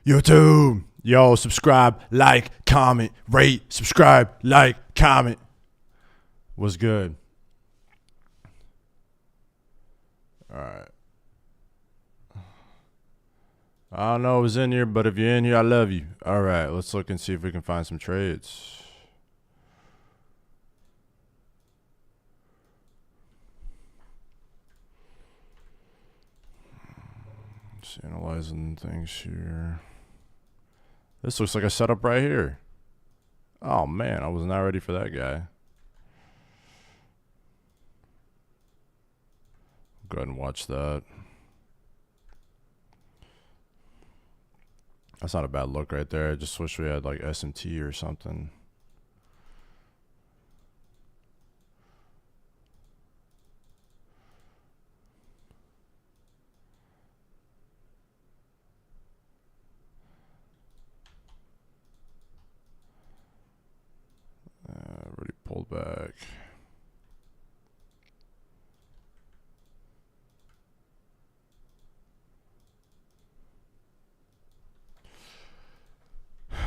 YouTube. Yo, subscribe, like, comment, rate, subscribe, like, comment. What's good? All right. I don't know who's in here, but if you're in here, I love you. All right, let's look and see if we can find some trades. Just analyzing things here. This looks like a setup right here. Oh, man, I was not ready for that guy. Go ahead and watch that. That's not a bad look right there. I just wish we had like SMT or something. Already pulled back.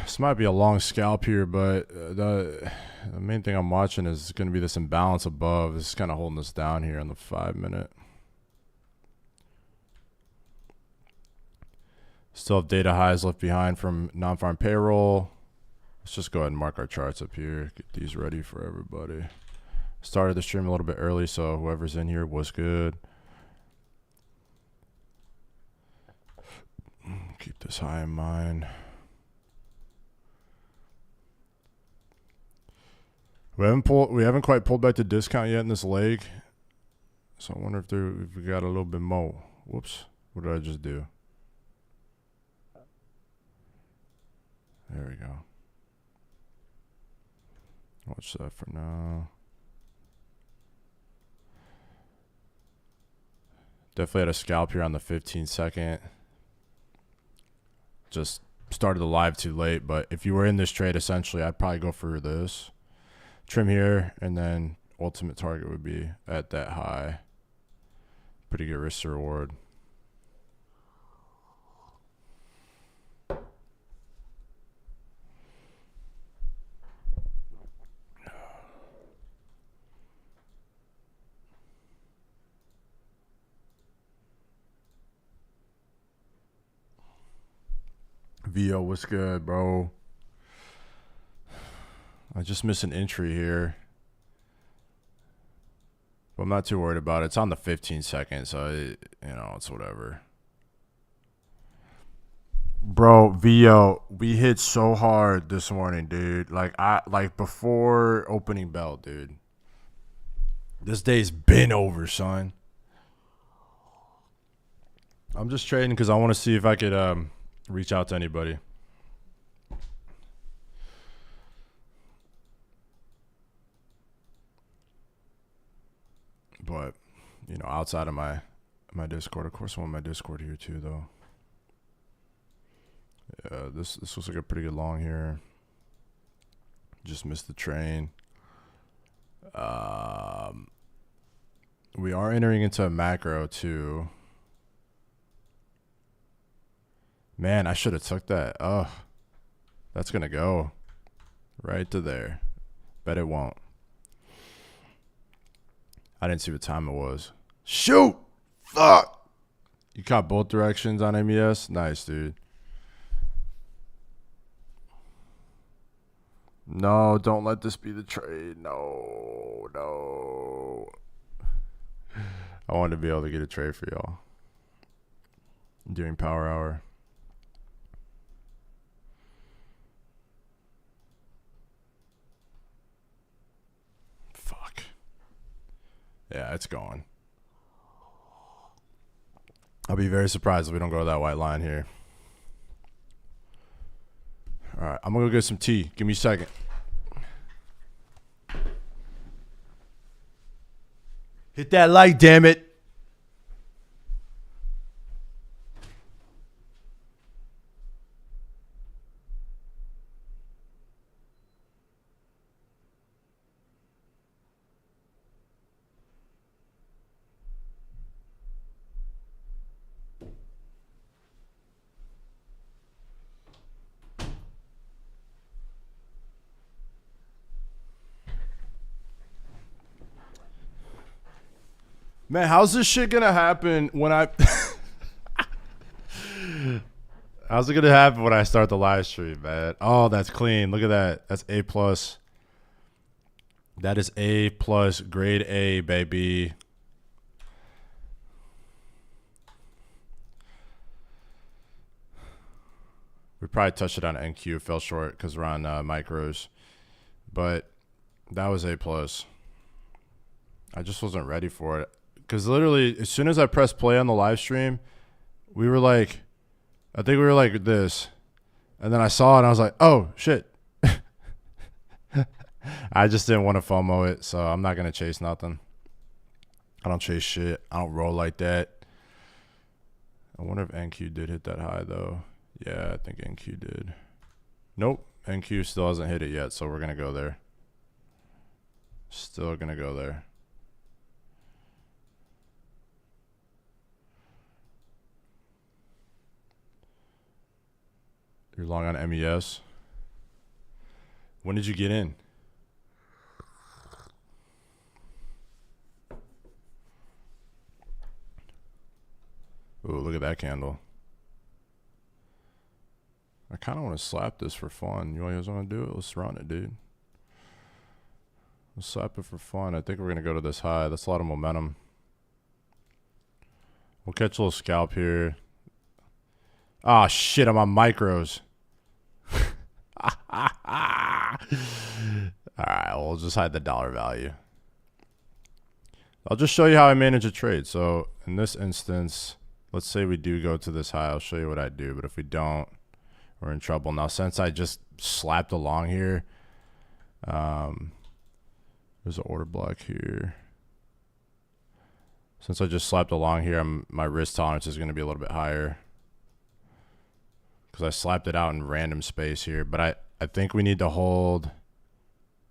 This might be a long scalp here, but the main thing I'm watching is going to be this imbalance above. This is kind of holding us down here on the 5-minute. Still have data highs left behind from non-farm payroll. Let's just go ahead and mark our charts up here. Get these ready for everybody. Started the stream a little bit early, so whoever's in here was good. Keep this high in mind. We haven't quite pulled back the discount yet in this leg. So I wonder if we got a little bit more. Whoops. What did I just do? There we go. Watch that for now. Definitely had a scalp here on the 15-second. Just started the live too late, but if you were in this trade, essentially, I'd probably go for this. Trim here, and then ultimate target would be at that high. Pretty good risk to reward. VO, what's good, bro? I just missed an entry here. But I'm not too worried about it. It's on the 15-second, so it's whatever. Bro, VO, we hit so hard this morning, dude. Like before opening bell, dude. This day's been over, son. I'm just trading because I want to see if I could reach out to anybody. But, outside of my Discord, of course I want my Discord here too, though. Yeah, this looks like a pretty good long here. Just missed the train. We are entering into a macro too. Man, I should have took that. Oh, that's gonna go right to there. Bet it won't. I didn't see what time it was. Shoot! Fuck! You caught both directions on MES? Nice, dude. No, don't let this be the trade. No. I wanted to be able to get a trade for y'all during power hour. Fuck. Yeah, it's going. I'll be very surprised if we don't go to that white line here. All right, I'm going to go get some tea. Give me a second. Hit that like, damn it. Man, how's this shit gonna happen when I... How's it gonna happen when I start the live stream, man? Oh, that's clean. Look at that. That's A+. That is A+, grade A, baby. We probably touched it on NQ, fell short because we're on micros. But that was A+. I just wasn't ready for it. Because literally, as soon as I pressed play on the live stream, we were like, I think we were like this. And then I saw it and I was like, oh, shit. I just didn't want to FOMO it, so I'm not going to chase nothing. I don't chase shit. I don't roll like that. I wonder if NQ did hit that high, though. Yeah, I think NQ did. Nope. NQ still hasn't hit it yet, so we're going to go there. Still going to go there. You're long on MES. When did you get in? Ooh, look at that candle. I kind of want to slap this for fun. You guys want to do it? Let's run it, dude. Let's slap it for fun. I think we're going to go to this high. That's a lot of momentum. We'll catch a little scalp here. Ah, shit, I'm on micros. All right, we'll just hide the dollar value. I'll just show you how I manage a trade. So in this instance, let's say we do go to this high. I'll show you what I do. But if we don't, we're in trouble. Now, since I just slapped along here, there's an order block here. Since I just slapped along here, my risk tolerance is going to be a little bit higher. Because I slapped it out in random space here. But I think we need to hold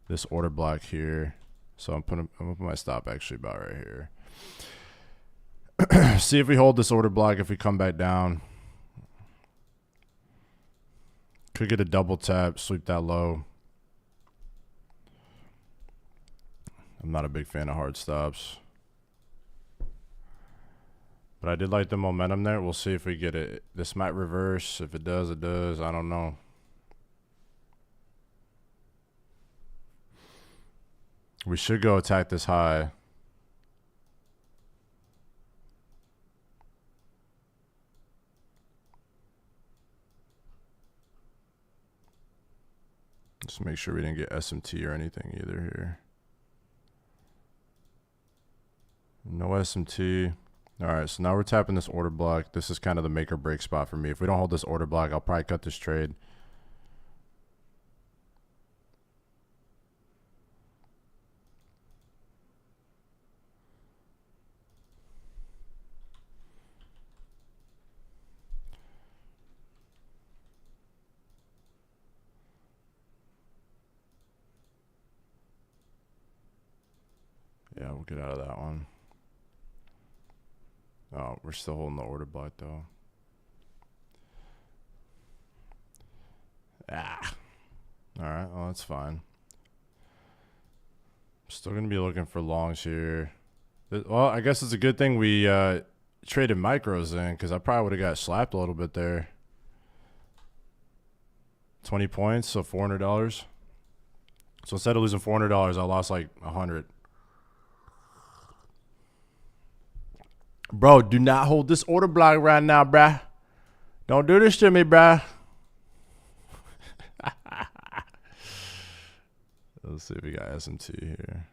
this order block here. So I'm going to put my stop actually about right here. See if we hold this order block if we come back down. Could get a double tap, sweep that low. I'm not a big fan of hard stops. But I did like the momentum there. We'll see if we get it. This might reverse. If it does, it does. I don't know. We should go attack this high. Just make sure we didn't get SMT or anything either here. No SMT. All right, so now we're tapping this order block. This is kind of the make or break spot for me. If we don't hold this order block, I'll probably cut this trade. Yeah, we'll get out of that one. Oh, we're still holding the order block though. Ah. All right, well, that's fine. Still going to be looking for longs here. Well, I guess it's a good thing we traded micros in because I probably would have got slapped a little bit there. 20 points, so $400. So instead of losing $400, I lost like 100. Bro, do not hold this order block right now, bruh. Don't do this to me, bruh. Let's see if we got SMT here.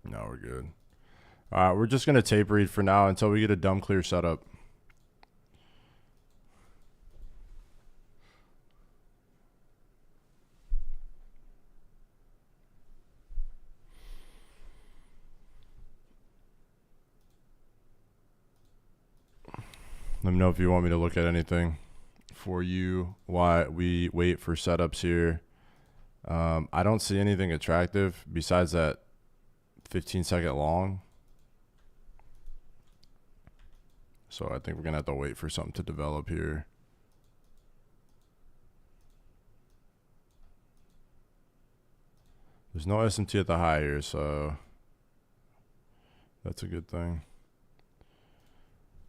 No, we're good. All right, we're just going to tape read for now until we get a dumb clear setup. Let me know if you want me to look at anything for you while we wait for setups here. I don't see anything attractive besides that 15-second long. So I think we're going to have to wait for something to develop here. There's no SMT at the high here, so That's a good thing.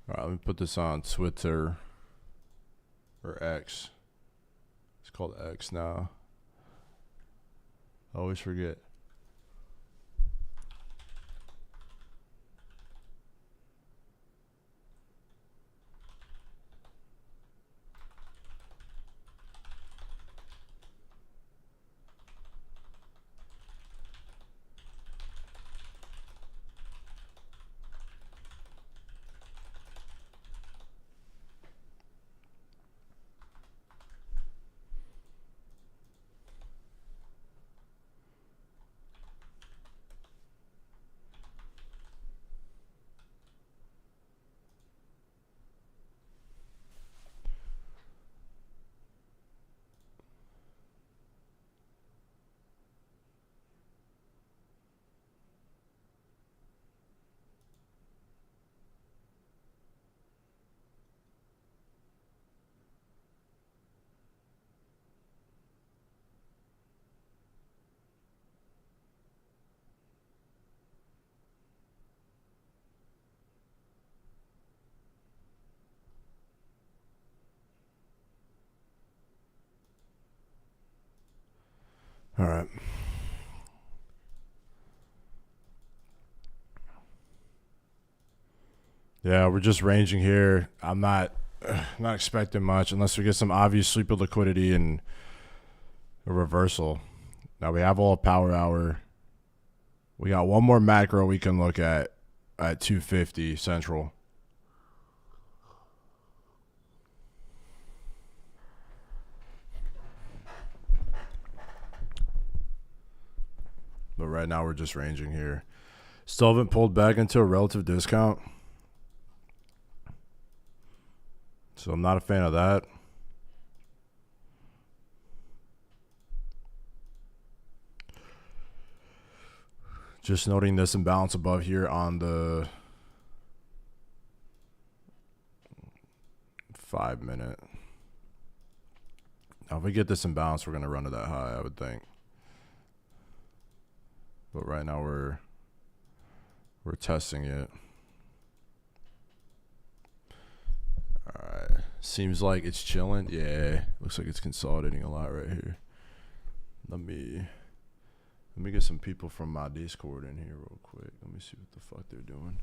All right, let me put this on Twitter or X. It's called X now. I always forget. All right. Yeah, we're just ranging here. I'm not expecting much unless we get some obvious sweep of liquidity and a reversal. Now we have all power hour. We got one more macro we can look at 250 Central. But right now we're just ranging here. Still haven't pulled back into a relative discount. So I'm not a fan of that. Just noting this imbalance above here on the 5 minute. Now if we get this imbalance, we're going to run to that high, I would think. But right now we're testing it. All right. Seems like it's chilling. Yeah. Looks like it's consolidating a lot right here. Let me get some people from my Discord in here real quick. Let me see what the fuck they're doing.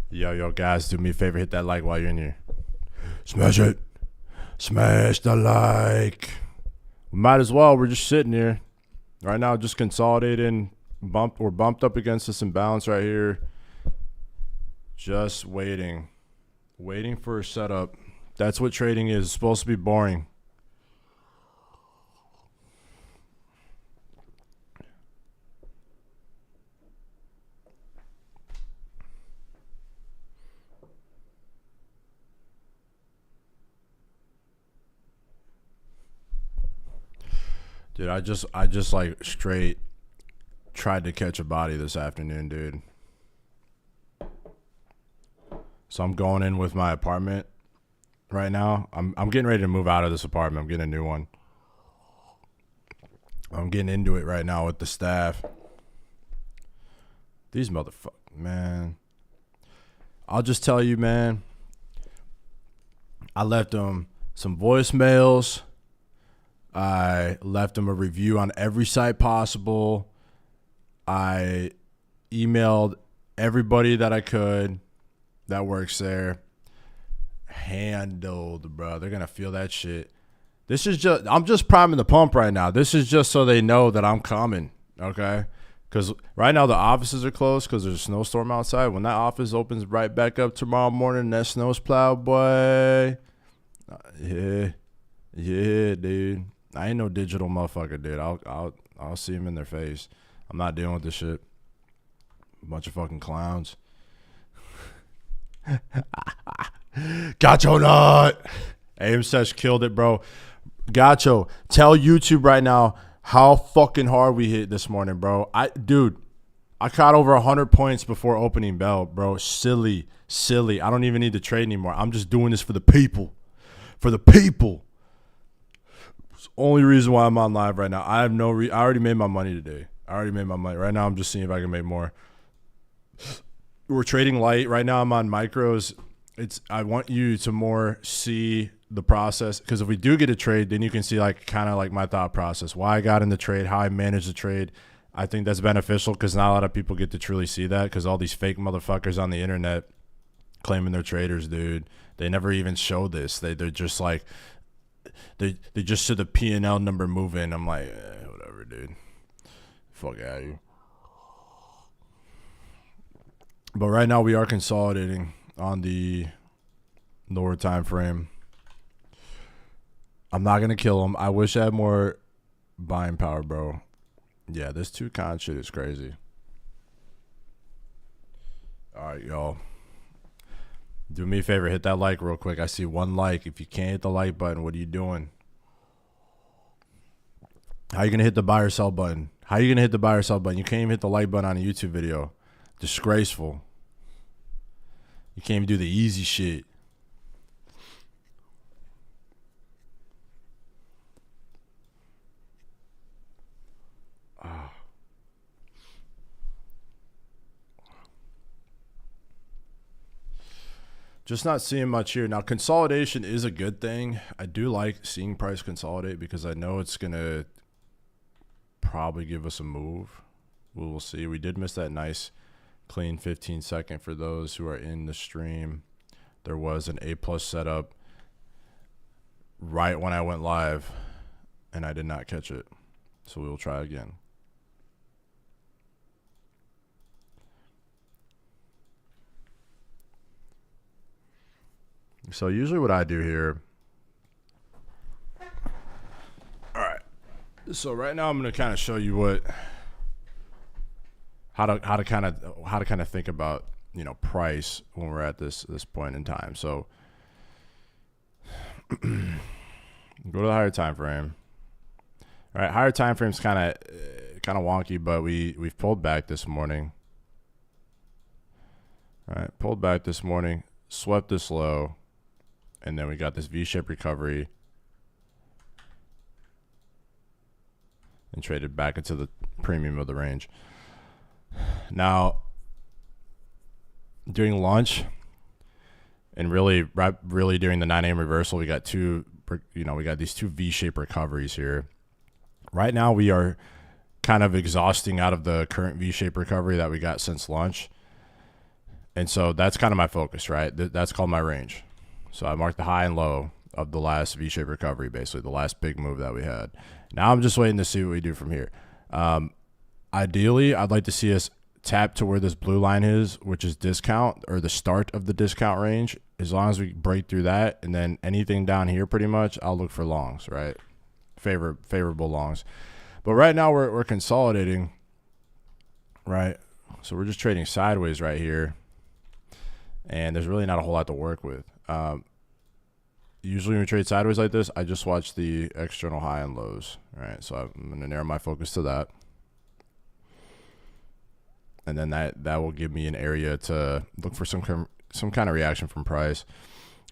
Yo, guys, do me a favor, hit that like while you're in here. Smash it. Smash the like. We might as well. We're just sitting here. Right now, just consolidating. We're bumped up against this imbalance right here. Just waiting. Waiting for a setup. That's what trading is. It's supposed to be boring. Dude, I just like straight tried to catch a body this afternoon, dude. So I'm going in with my apartment right now. I'm getting ready to move out of this apartment. I'm getting a new one. I'm getting into it right now with the staff. These motherfuckers, man. I'll just tell you, man. I left them some voicemails. I left them a review on every site possible. I emailed everybody that I could that works there. Handled, bro. They're going to feel that shit. I'm just priming the pump right now. This is just so they know that I'm coming, okay? Because right now the offices are closed because there's a snowstorm outside. When that office opens right back up tomorrow morning, that snow's plowed, boy. Yeah, dude. I ain't no digital motherfucker, dude. I'll see him in their face. I'm not dealing with this shit. A bunch of fucking clowns. Gacho nut. AM Sesh killed it, bro. Gacho, tell YouTube right now how fucking hard we hit this morning, bro. Dude, I caught over 100 points before opening bell, bro. Silly. I don't even need to trade anymore. I'm just doing this for the people. For the people. It's the only reason why I'm on live right now. I have no I already made my money today. Right now I'm just seeing if I can make more. We're trading light. Right now I'm on micros. I want you to more see the process, because if we do get a trade, then you can see like kind of like my thought process, why I got in the trade, how I managed the trade. I think that's beneficial because not a lot of people get to truly see that, because all these fake motherfuckers on the internet claiming they're traders, dude, they never even show this. They're just like they just see the P&L number moving. I'm like, whatever, dude. Fuck out of you. But right now we are consolidating on the lower time frame. I'm not gonna kill him. I wish I had more buying power, bro. Yeah, this 2-con shit is crazy. All right, y'all. Do me a favor, hit that like real quick. I see 1 like. If you can't hit the like button, what are you doing? How you gonna hit the buy or sell button? How you gonna hit the buy or sell button? You can't even hit the like button on a YouTube video. Disgraceful. You can't even do the easy shit. Just not seeing much here. Now, consolidation is a good thing. I do like seeing price consolidate because I know it's going to probably give us a move. We'll see. We did miss that nice clean 15-second for those who are in the stream. There was an A+ setup right when I went live, and I did not catch it. So we'll try again. So usually what I do here. All right. So right now I'm going to kind of show you how to kind of think about, you know, price when we're at this point in time. So go to the higher time frame. All right, higher time frame's kind of wonky, but we've pulled back this morning. All right, pulled back this morning, swept this low. And then we got this V-shaped recovery and traded back into the premium of the range. Now, during lunch and really during the 9 a.m. reversal, we got these two V-shaped recoveries here. Right now, we are kind of exhausting out of the current V-shaped recovery that we got since lunch. And so that's kind of my focus, right? That's called my range. So I marked the high and low of the last V-shaped recovery, basically the last big move that we had. Now I'm just waiting to see what we do from here. Ideally, I'd like to see us tap to where this blue line is, which is discount or the start of the discount range. As long as we break through that, and then anything down here, pretty much, I'll look for longs, right? Favorable longs. But right now we're consolidating, right? So we're just trading sideways right here, and there's really not a whole lot to work with. Usually when we trade sideways like this, I just watch the external high and lows. All right, so I'm going to narrow my focus to that. And then that will give me an area to look for some kind of reaction from price.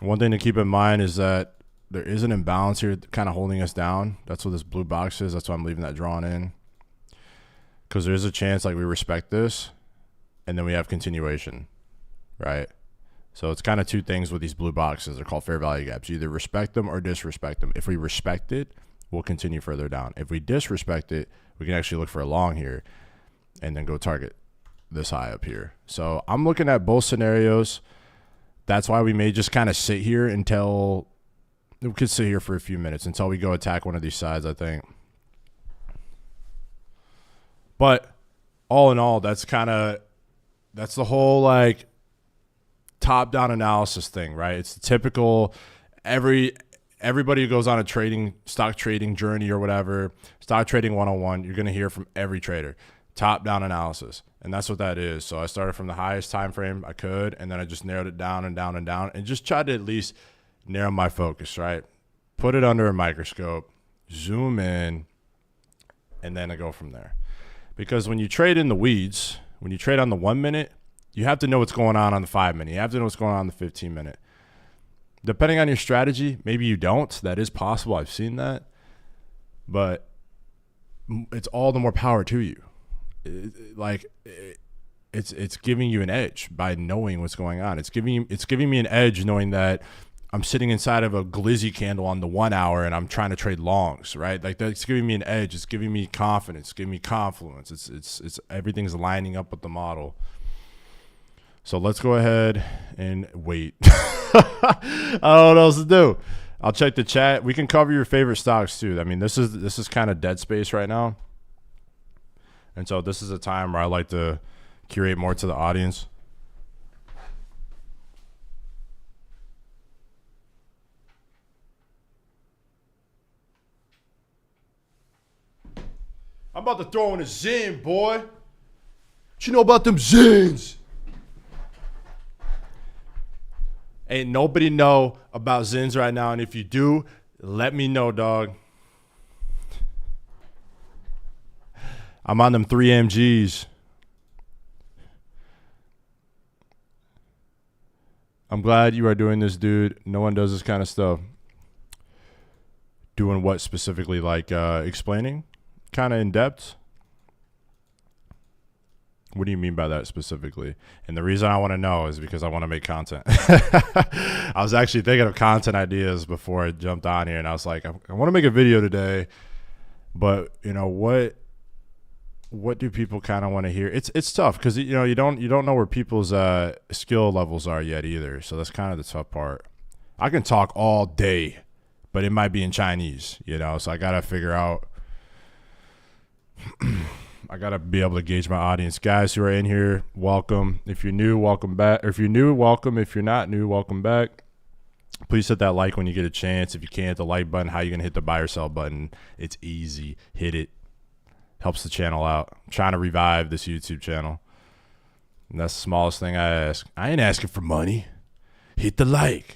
One thing to keep in mind is that there is an imbalance here kind of holding us down. That's what this blue box is. That's why I'm leaving that drawn in. Because there's a chance like we respect this, and then we have continuation, right? So it's kind of two things with these blue boxes. They're called fair value gaps. You either respect them or disrespect them. If we respect it, we'll continue further down. If we disrespect it, we can actually look for a long here and then go target this high up here. So I'm looking at both scenarios. That's why we may just kind of sit here until we could sit here for a few minutes until we go attack one of these sides, I think. But all in all, that's the whole like top-down analysis thing, right? It's the typical every everybody who goes on a stock trading journey or whatever, stock trading 101, you're going to hear from every trader, top-down analysis. And that's what that is. So I started from the highest time frame I could, and then I just narrowed it down and down and down, and just tried to at least narrow my focus, right? Put it under a microscope, zoom in, and then I go from there. Because when you trade in the weeds, when you trade on the 1 minute, you have to know what's going on the 5 minute. You have to know what's going on the 15 minute. Depending on your strategy, maybe you don't. That is possible. I've seen that. But it's all the more power to you. It's giving you an edge by knowing what's going on. It's giving me an edge knowing that I'm sitting inside of a glizzy candle on the 1 hour and I'm trying to trade longs, right? Like that's giving me an edge. It's giving me confidence, giving me confluence. It's everything's lining up with the model. So let's go ahead and wait. I don't know what else to do. I'll check the chat. We can cover your favorite stocks too. I mean, this is kind of dead space right now. And so this is a time where I like to curate more to the audience. I'm about to throw in a Zin, boy. What you know about them Zins? Ain't nobody know about Zins right now, and if you do, let me know, dog. I'm on them 3 MGs. I'm glad you are doing this, dude. No one does this kind of stuff. Doing what specifically? Like explaining? Kind of in depth? What do you mean by that specifically? And the reason I want to know is because I want to make content. I was actually thinking of content ideas before I jumped on here, and I was like, I want to make a video today, but you know what do people kind of want to hear? It's tough because you don't know where people's skill levels are yet either. So that's kind of the tough part. I can talk all day, but it might be in Chinese, so I gotta figure out. I gotta be able to gauge my audience. Guys who are in here, welcome. If you're new, welcome back. Or if you're new, welcome. If you're not new, welcome back. Please hit that like when you get a chance. If you can't hit the like button, how you gonna hit the buy or sell button? It's easy. Hit it. Helps the channel out. I'm trying to revive this YouTube channel. And that's the smallest thing I ask. I ain't asking for money. Hit the like.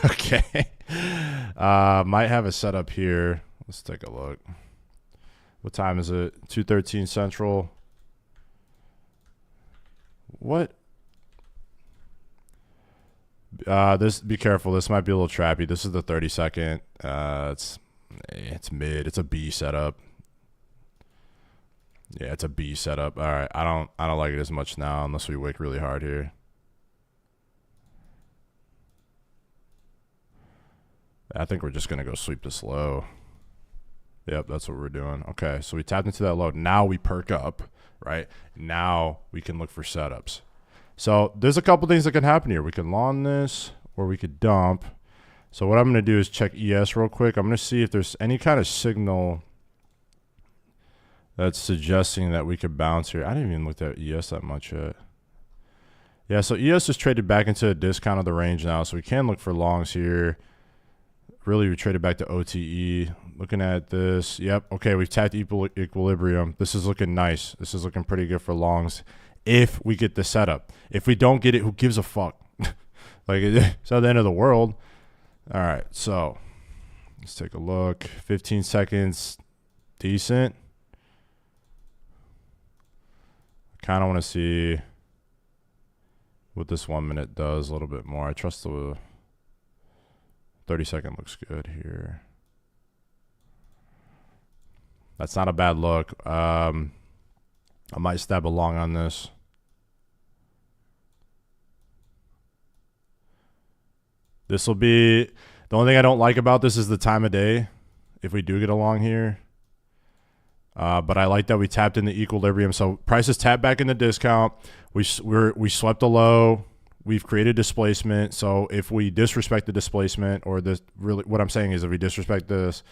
Okay. Might have a setup here. Let's take a look. What time is it? 2:13 Central. What? Be careful. This might be a little trappy. This is the 30-second. It's mid. It's a B setup. Yeah, it's a B setup. All right. I don't like it as much now unless we wick really hard here. I think we're just gonna go sweep this low. Yep, that's what we're doing. Okay, so we tapped into that low. Now we perk up, right? Now we can look for setups. So there's a couple things that can happen here. We can long this or we could dump. So what I'm going to do is check ES real quick. I'm going to see if there's any kind of signal that's suggesting that we could bounce here. I didn't even look at ES that much yet. Yeah, so ES is traded back into a discount of the range now, so we can look for longs here. Really, we traded back to OTE. Looking at this. Yep. Okay, we've tapped equilibrium. This is looking nice. This is looking pretty good for longs if we get the setup. If we don't get it, who gives a fuck? Like, it's not the end of the world. All right, so let's take a look. 15 seconds. Decent. Kind of want to see what this 1 minute does a little bit more. I trust the 30-second looks good here. That's not a bad look. I might stab along on this. This will be the only thing I don't like about this is the time of day. If we do get along here, but I like that we tapped in the equilibrium. So prices tapped back in the discount. We swept the low. We've created displacement. So if we disrespect the displacement, or this really, what I'm saying is if we disrespect this,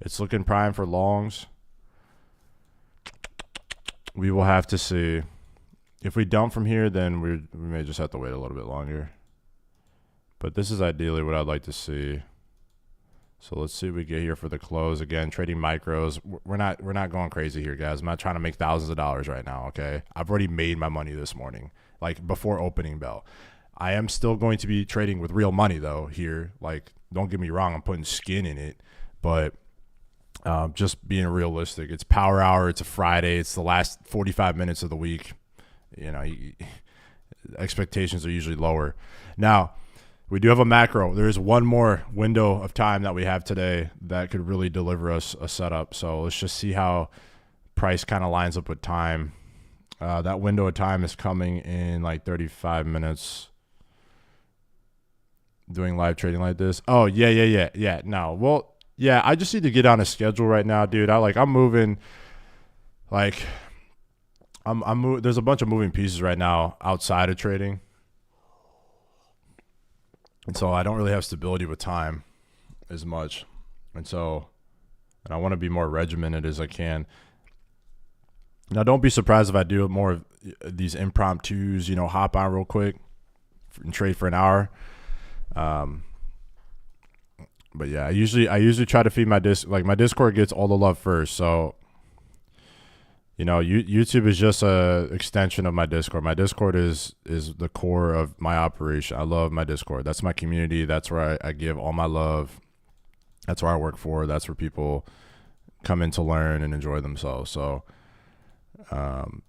it's looking prime for longs. We will have to see. If we dump from here, then we may just have to wait a little bit longer. But this is ideally what I'd like to see. So let's see what we get here for the close. Again, trading micros. We're not going crazy here, guys. I'm not trying to make thousands of dollars right now, okay? I've already made my money this morning, like before opening bell. I am still going to be trading with real money though here. Like, don't get me wrong, I'm putting skin in it, but just being realistic. It's power hour. It's a Friday. It's the last 45 minutes of the week. You know, expectations are usually lower. Now, we do have a macro. There is one more window of time that we have today that could really deliver us a setup. So let's just see how price kind of lines up with time. That window of time is coming in like 35 minutes. Doing live trading like this. Oh, yeah. No, well, yeah, I just need to get on a schedule right now, dude. I'm moving, like, there's a bunch of moving pieces right now outside of trading. And so I don't really have stability with time as much. And I want to be more regimented as I can. Now, don't be surprised if I do more of these impromptus, hop on real quick and trade for an hour. But yeah, I usually try to feed my my Discord gets all the love first. So, YouTube is just a extension of my Discord. My Discord is the core of my operation. I love my Discord. That's my community. That's where I give all my love. That's where I work for. That's where people come in to learn and enjoy themselves. So,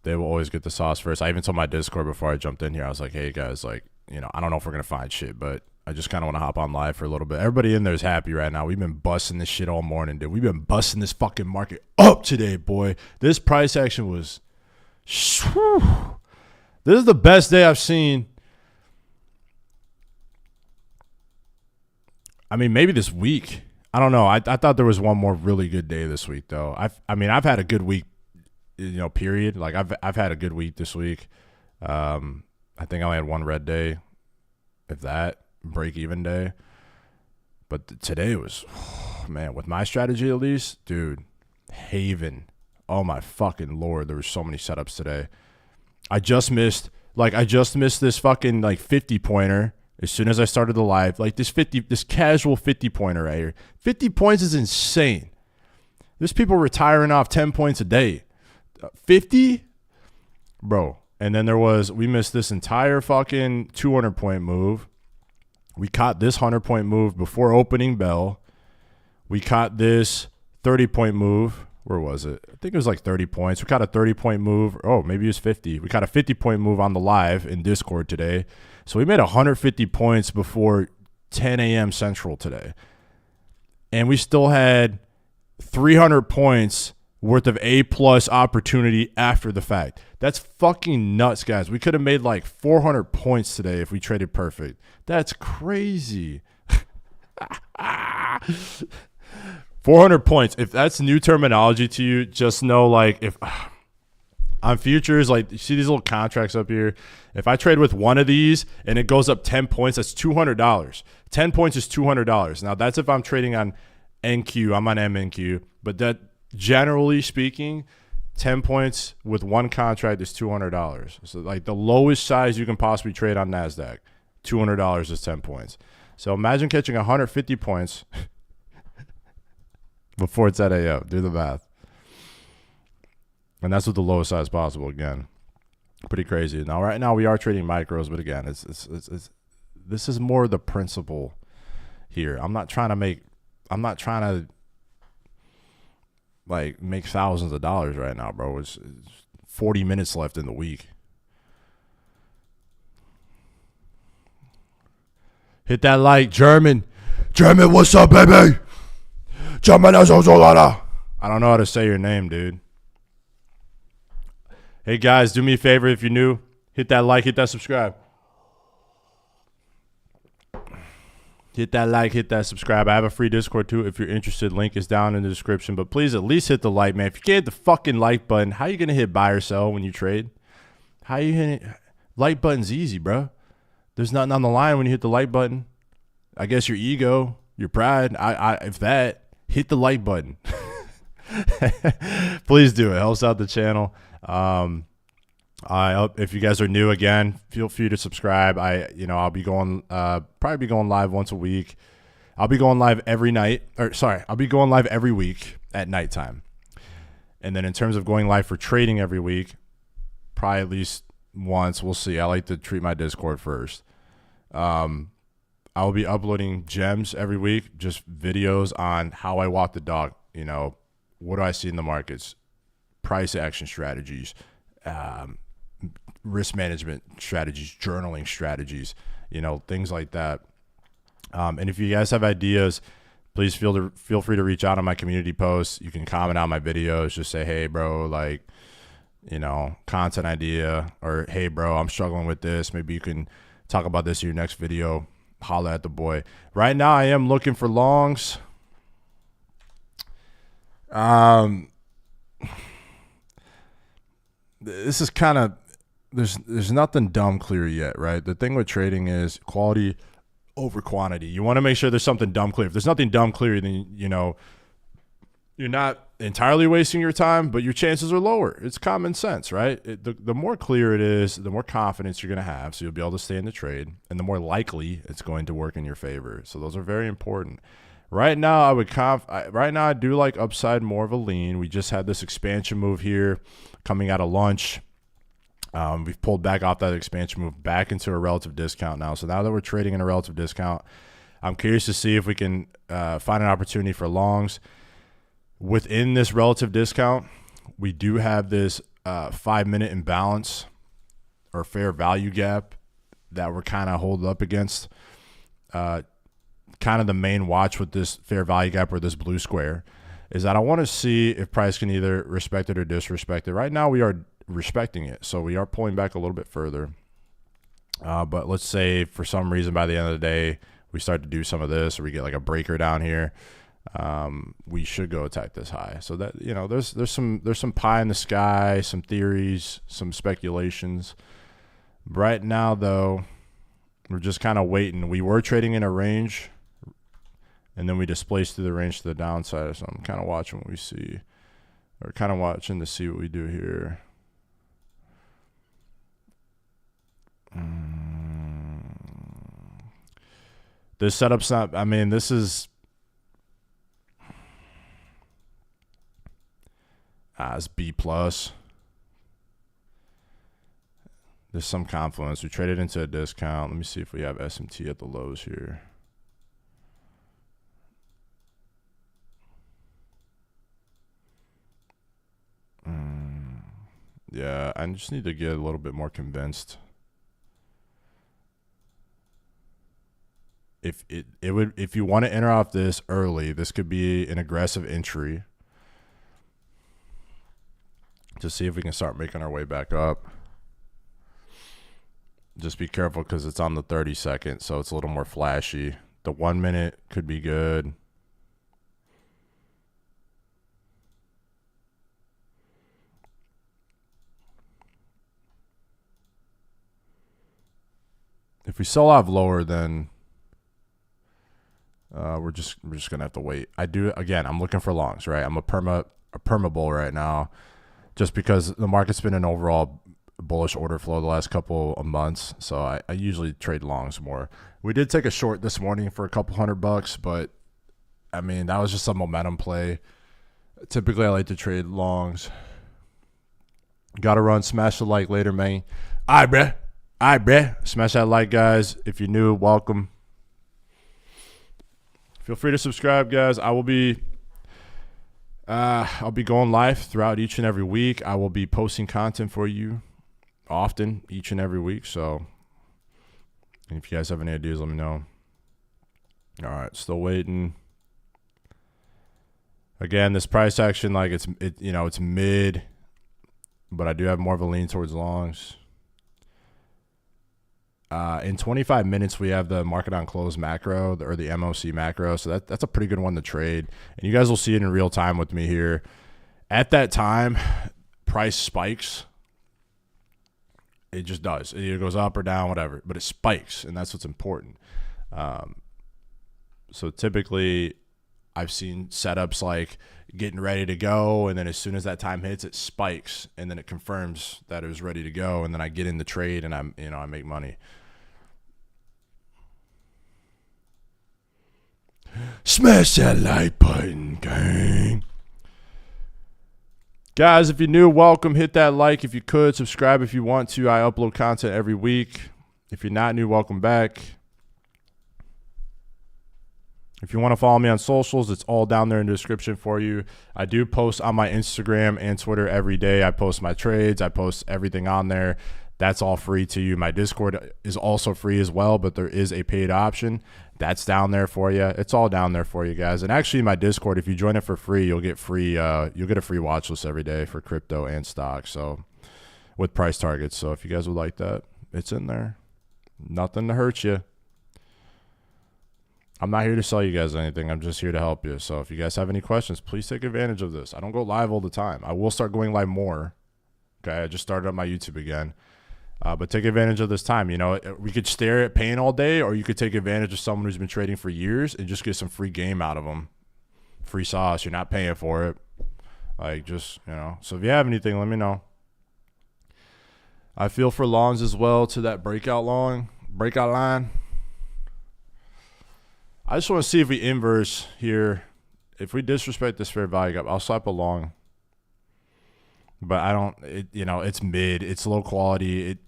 they will always get the sauce first. I even told my Discord before I jumped in here, I was like, hey guys, I don't know if we're going to find shit, but I just kind of want to hop on live for a little bit. Everybody in there is happy right now. We've been busting this shit all morning, dude. We've been busting this fucking market up today, boy. This price action was, whew. This is the best day I've seen. I mean, maybe this week. I don't know. I thought there was one more really good day this week, though. I've had a good week, period. Like I've had a good week this week. I think I only had one red day, if that, break even day. But today was, man, with my strategy at least, dude, haven. Oh my fucking Lord, there were so many setups today. I just missed this fucking 50 pointer as soon as I started the live. Like this casual 50 pointer right here. 50 points is insane. There's people retiring off 10 points a day. 50? Bro. And then we missed this entire fucking 200 point move. We caught this 100 point move before opening bell. We caught this 30 point move. Where was it? I think it was like 30 points. We caught a 30 point move. Oh, maybe it was 50. We caught a 50 point move on the live in Discord today. So we made 150 points before 10 a.m. Central today. And we still had 300 points worth of A+ opportunity after the fact. That's fucking nuts, guys. We could have made like 400 points today if we traded perfect. That's crazy. 400 points. If that's new terminology to you, just know if on futures, you see these little contracts up here. If I trade with one of these and it goes up 10 points, that's $200. 10 points is $200. Now that's if I'm trading on NQ. I'm on MNQ, but that generally speaking, 10 points with one contract is $200. So the lowest size you can possibly trade on Nasdaq, $200 is 10 points. So imagine catching 150 points before 10 a.m. Do the math. And that's with the lowest size possible. Again, pretty crazy. Now, right now we are trading micros, but again, this is more the principle here. I'm not trying to make thousands of dollars right now, bro. It's 40 minutes left in the week. Hit that like, German. German, what's up, baby? German, I don't know how to say your name, dude. Hey, guys, do me a favor if you're new. Hit that like, hit that subscribe. Hit that like, hit that subscribe. I have a free Discord too if you're interested. Link is down in the description. But please at least hit the like, man. If you can't hit the fucking like button, how you going to hit buy or sell when you trade? How you hitting? Like button's easy, bro. There's nothing on the line when you hit the like button. I guess your ego, your pride, if that, hit the like button. Please do. It helps out the channel. If you guys are new, again, feel free to subscribe. I'll be going probably be going live once a week. I'll be going live every night, or sorry, I'll be going live every week at nighttime. And then in terms of going live for trading every week, probably at least once. We'll see. I like to treat my Discord first. I will be uploading gems every week, just videos on how I walk the dog. You know, what do I see in the markets, price action strategies, risk management strategies, journaling strategies, you know, things like that. And if you guys have ideas, please feel free to reach out on my community posts. You can comment on my videos. Just say, hey, bro, like, you know, content idea, or hey, bro, I'm struggling with this. Maybe you can talk about this in your next video. Holla at the boy. Right now, I am looking for longs. This is kind of, there's nothing dumb clear yet, right? The thing with trading is quality over quantity. You want to make sure there's something dumb clear. If there's nothing dumb clear, then, you know, you're not entirely wasting your time, but your chances are lower. It's common sense, right? The more clear it is, the more confidence you're going to have, so you'll be able to stay in the trade, and the more likely it's going to work in your favor. So those are very important. Right now, right now I do like upside more of a lean. We just had this expansion move here coming out of lunch. We've pulled back off that expansion move back into a relative discount now. So now that we're trading in a relative discount, I'm curious to see if we can find an opportunity for longs. Within this relative discount, we do have this 5-minute imbalance or fair value gap that we're kind of holding up against. Kind of the main watch with this fair value gap, or this blue square, is that I want to see if price can either respect it or disrespect it. Right now we are respecting it, so we are pulling back a little bit further. But let's say for some reason by the end of the day we start to do some of this, or we get like a breaker down here. We should go attack this high. So that, you know, there's some pie in the sky, some theories, some speculations. Right now though, we're just kind of waiting. We were trading in a range, and then we displaced through the range to the downside. So I'm kind of watching what we see, or kind of watching to see what we do here. This setup's not, I mean, this is, it's B+. There's some confluence. We traded into a discount. Let me see if we have SMT at the lows here. Yeah, I just need to get a little bit more convinced. If you want to enter off this early, this could be an aggressive entry to see if we can start making our way back up. Just be careful because it's on the 30-second, so it's a little more flashy. The 1 minute could be good. If we sell off lower, then we're just gonna have to wait. I'm looking for longs, right? I'm a perma bull right now, just because the market's been an overall bullish order flow the last couple of months. So I usually trade longs more. We did take a short this morning for a couple $100, but I mean, that was just a momentum play. Typically I like to trade longs. Gotta run. Smash the like later, man. All right, bruh. Smash that like, guys. If you're new, welcome. Feel free to subscribe, guys. I'll be going live throughout each and every week. I will be posting content for you often, each and every week. So if you guys have any ideas, let me know. All right, still waiting. Again, this price action, like it's mid, but I do have more of a lean towards longs. In 25 minutes, we have the market on close macro, or the MOC macro. So that's a pretty good one to trade. And you guys will see it in real time with me here. At that time, price spikes. It just does. It either goes up or down, whatever. But it spikes, and that's what's important. So typically, I've seen setups like getting ready to go, and then as soon as that time hits, it spikes, and then it confirms that it was ready to go, and then I get in the trade, and I make money. Smash that like button, gang. Guys, if you're new, welcome. Hit that like if you could. Subscribe if you want to. I upload content every week. If you're not new, welcome back. If you want to follow me on socials, it's all down there in the description for you. I do post on my Instagram and Twitter every day. I post my trades. I post everything on there. That's all free to you. My Discord is also free as well, but there is a paid option. That's down there for you. It's all down there for you guys. And actually, my Discord, if you join it for free, you'll get free. You'll get a free watch list every day for crypto and stock. So with price targets. So if you guys would like that, it's in there. Nothing to hurt you. I'm not here to sell you guys anything. I'm just here to help you. So if you guys have any questions, please take advantage of this. I don't go live all the time. I will start going live more. Okay, I just started up my YouTube again. But take advantage of this time. You know, we could stare at pain all day, or you could take advantage of someone who's been trading for years and just get some free game out of them. Free sauce. You're not paying for it. Like, just, you know. So if you have anything, let me know. I feel for longs as well to that breakout line. I just want to see if we inverse here. If we disrespect this fair value gap, I'll slap a long. But I don't, you know, it's mid. It's low quality.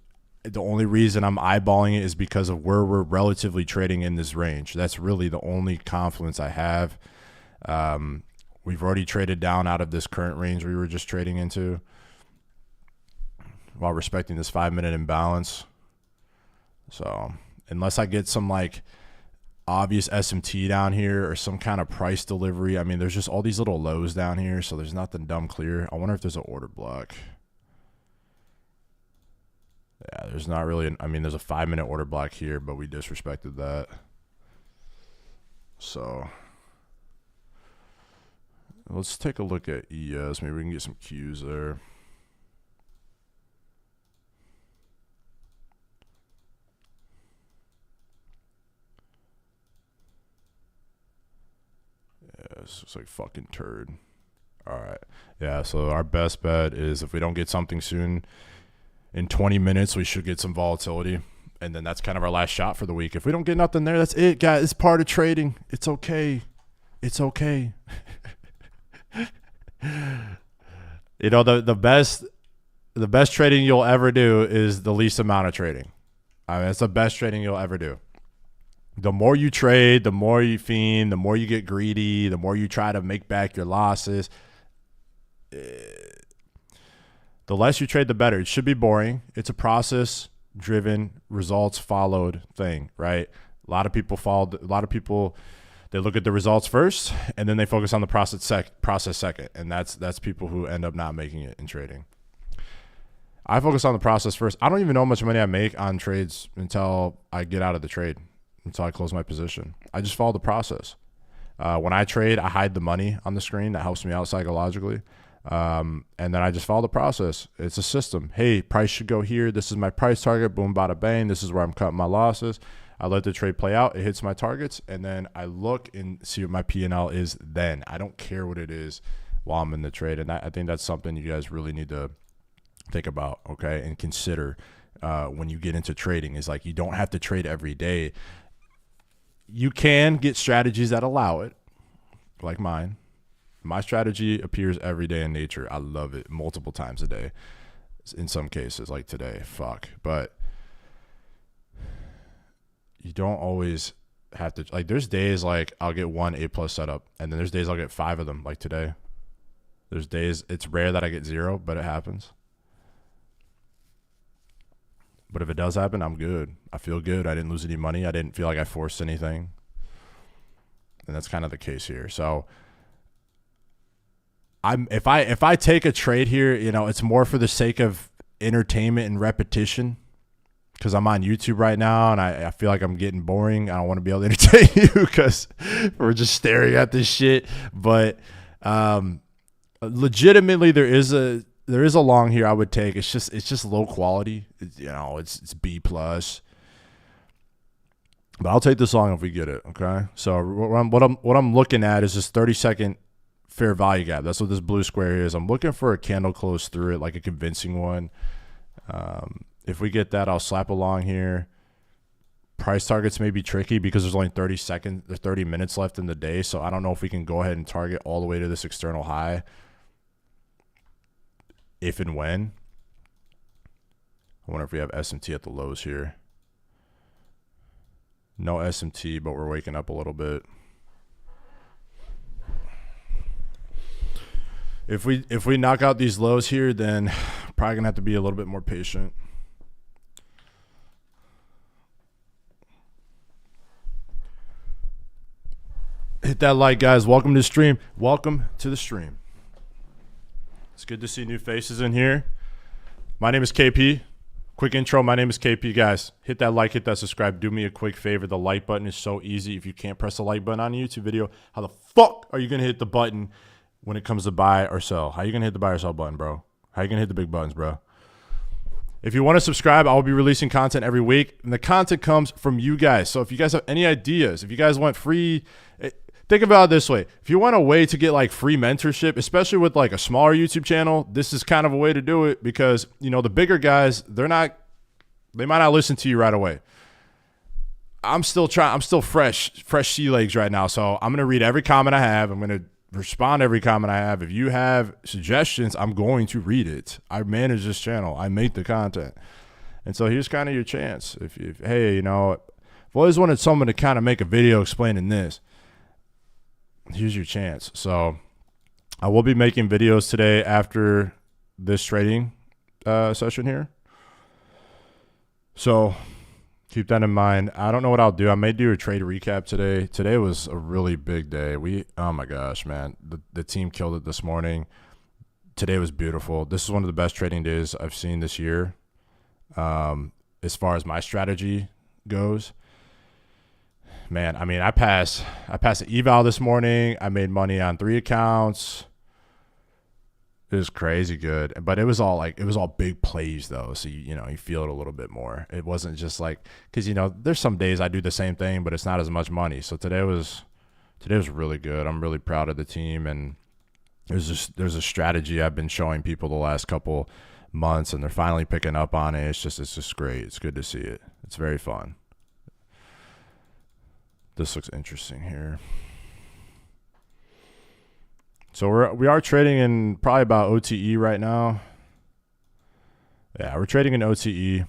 The only reason I'm eyeballing it is because of where we're relatively trading in this range. That's really the only confluence I have. We've already traded down out of this current range we were just trading into while respecting this 5-minute imbalance. So unless I get some like obvious SMT down here or some kind of price delivery. I mean, there's just all these little lows down here, so there's nothing dumb clear. I wonder if there's an order block. Yeah, there's not really. I mean, there's a 5-minute order block here, but we disrespected that. So let's take a look at ES. Maybe we can get some Qs there. This looks like fucking turd. All right. Yeah, so our best bet is if we don't get something soon, in 20 minutes, we should get some volatility. And then that's kind of our last shot for the week. If we don't get nothing there, that's it, guys. It's part of trading. It's okay. It's okay. You know, the best trading you'll ever do is the least amount of trading. I mean, it's the best trading you'll ever do. The more you trade, the more you fiend, the more you get greedy, the more you try to make back your losses. The less you trade, the better. It should be boring. It's a process-driven, results-followed thing, right? A lot of people they look at the results first, and then they focus on the process second, and that's people who end up not making it in trading. I focus on the process first. I don't even know how much money I make on trades until I get out of the trade. Until I close my position. I just follow the process. When I trade, I hide the money on the screen. That helps me out psychologically. And then I just follow the process. It's a system. Hey, price should go here. This is my price target. Boom, bada, bang. This is where I'm cutting my losses. I let the trade play out. It hits my targets. And then I look and see what my P&L is then. I don't care what it is while I'm in the trade. And I think that's something you guys really need to think about, okay, and consider when you get into trading. Is like you don't have to trade every day. You can get strategies that allow it, like mine. My strategy appears every day in nature. I love it multiple times a day. In some cases, like today, fuck. But you don't always have to. Like, there's days like I'll get 1 A+ setup, and then there's days I'll get 5 of them, like today. There's days, it's rare that I get 0, but it happens. But if it does happen, I'm good. I feel good. I didn't lose any money. I didn't feel like I forced anything. And that's kind of the case here. So if I take a trade here, you know, it's more for the sake of entertainment and repetition. Because I'm on YouTube right now and I feel like I'm getting boring. I don't want to be able to entertain you because we're just staring at this shit. But legitimately, there is a long here I would take. It's just low quality. It's B+. But I'll take this long if we get it. Okay. So what I'm looking at is this 30-second fair value gap. That's what this blue square is. I'm looking for a candle close through it, like a convincing one. If we get that, I'll slap along here. price targets may be tricky because there's only 30 minutes left in the day. So I don't know if we can go ahead and target all the way to this external high if and when. I wonder if we have SMT at the lows here. No SMT, but we're waking up a little bit. If we knock out these lows here, then probably gonna have to be a little bit more patient. Hit that like, guys. Welcome to the stream. Welcome to the stream. It's good to see new faces in here. My name is KP. Quick intro. My name is KP, guys. Hit that like, hit that subscribe. Do me a quick favor. The like button is so easy. If you can't press the like button on a YouTube video, how the fuck are you gonna hit the button when it comes to buy or sell? How you gonna hit the buy or sell button, bro? How you gonna hit the big buttons, bro? If you want to subscribe, I'll be releasing content every week, and the content comes from you guys. So if you guys have any ideas, if you guys want free, think about it this way. If you want a way to get like free mentorship, especially with like a smaller YouTube channel, this is kind of a way to do it because, you know, the bigger guys, they might not listen to you right away. I'm still fresh sea legs right now. So I'm going to read every comment I have. I'm going to respond to every comment I have. If you have suggestions, I'm going to read it. I manage this channel. I make the content. And so here's kind of your chance. If hey, you know, I've always wanted someone to kind of make a video explaining this. Here's your chance. So I will be making videos today after this trading session here. So keep that in mind. I don't know what I'll do. I may do a trade recap today. Today was a really big day. Oh my gosh, man. The team killed it this morning. Today was beautiful. This is one of the best trading days I've seen this year. As far as my strategy goes. Man, I mean, I passed the eval this morning. I made money on 3 accounts. It was crazy good, but it was all big plays though. So you feel it a little bit more. It wasn't just like, because there's some days I do the same thing, but it's not as much money. So today was really good. I'm really proud of the team, and there's a strategy I've been showing people the last couple months, and they're finally picking up on it. It's just great. It's good to see it. It's very fun. This looks interesting here. So we are trading in probably about OTE right now. Yeah, we're trading in OTE.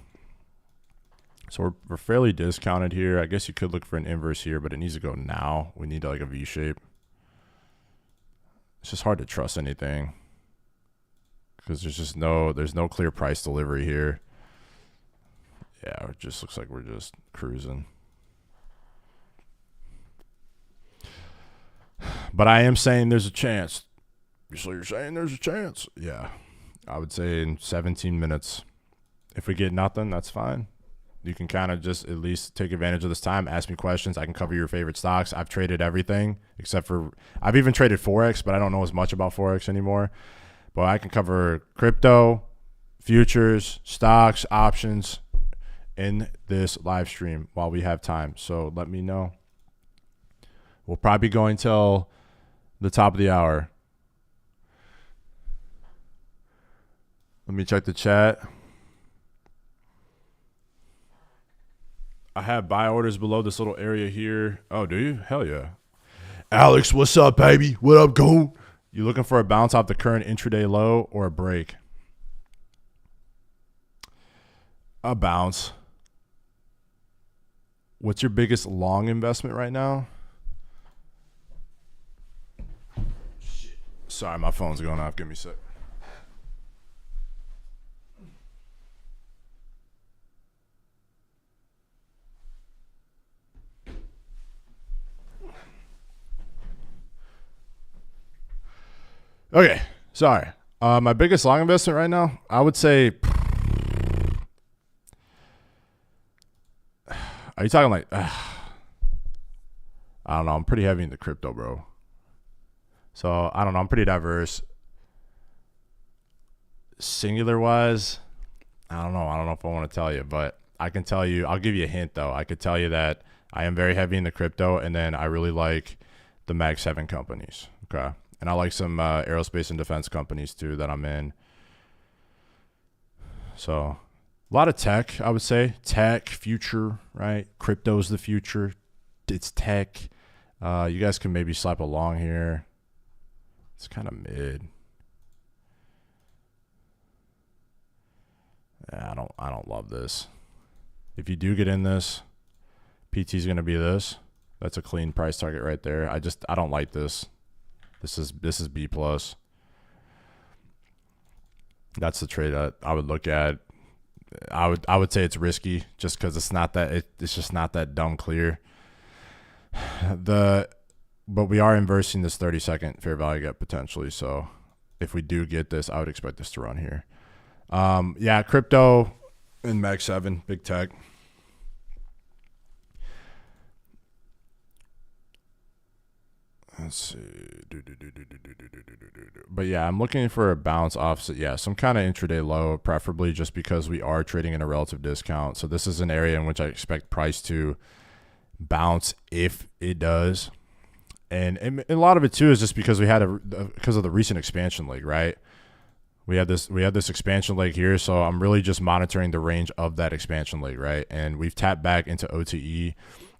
So we're fairly discounted here. I guess you could look for an inverse here, but it needs to go now. We need like a V shape. It's just hard to trust anything because there's no clear price delivery here. Yeah, it just looks like we're just cruising. But I am saying there's a chance. So you're saying there's a chance? Yeah. I would say in 17 minutes. If we get nothing, that's fine. You can kind of just at least take advantage of this time. Ask me questions. I can cover your favorite stocks. I've traded everything except for – I've even traded Forex, but I don't know as much about Forex anymore. But I can cover crypto, futures, stocks, options in this live stream while we have time. So let me know. We'll probably be going till the top of the hour. Let me check the chat. I have buy orders below this little area here. Oh, do you? Hell yeah. Alex, what's up, baby? What up, go? You looking for a bounce off the current intraday low or a break? A bounce. What's your biggest long investment right now? Sorry, my phone's going off. Give me a sec. Okay, sorry. My biggest long investment right now, I would say. Are you talking like? I don't know. I'm pretty heavy into crypto, bro. So, I don't know. I'm pretty diverse. Singular wise, I don't know. I don't know if I want to tell you, but I can tell you. I'll give you a hint, though. I could tell you that I am very heavy into crypto, and then I really like the Mag 7 companies. Okay. And I like some aerospace and defense companies, too, that I'm in. So, A lot of tech, I would say. Tech, future, right? Crypto's the future. It's tech. You guys can maybe slap along here. It's kind of mid. Yeah, I don't love this. If you do get in this, PT is going to be this. That's a clean price target right there. I don't like this. This is B plus. That's the trade that I would look at. I would say it's risky just because it's just not that dumb clear. But we are inversing this 30-second fair value gap potentially. So if we do get this, I would expect this to run here. Yeah, crypto in Mag 7, big tech. Let's see. But yeah, I'm looking for a bounce offset. Yeah, some kind of intraday low, preferably just because we are trading in a relative discount. So this is an area in which I expect price to bounce if it does. And a lot of it too is just because we had because of the recent expansion leg, right? We had this expansion leg here, so I'm really just monitoring the range of that expansion leg, right? And we've tapped back into OTE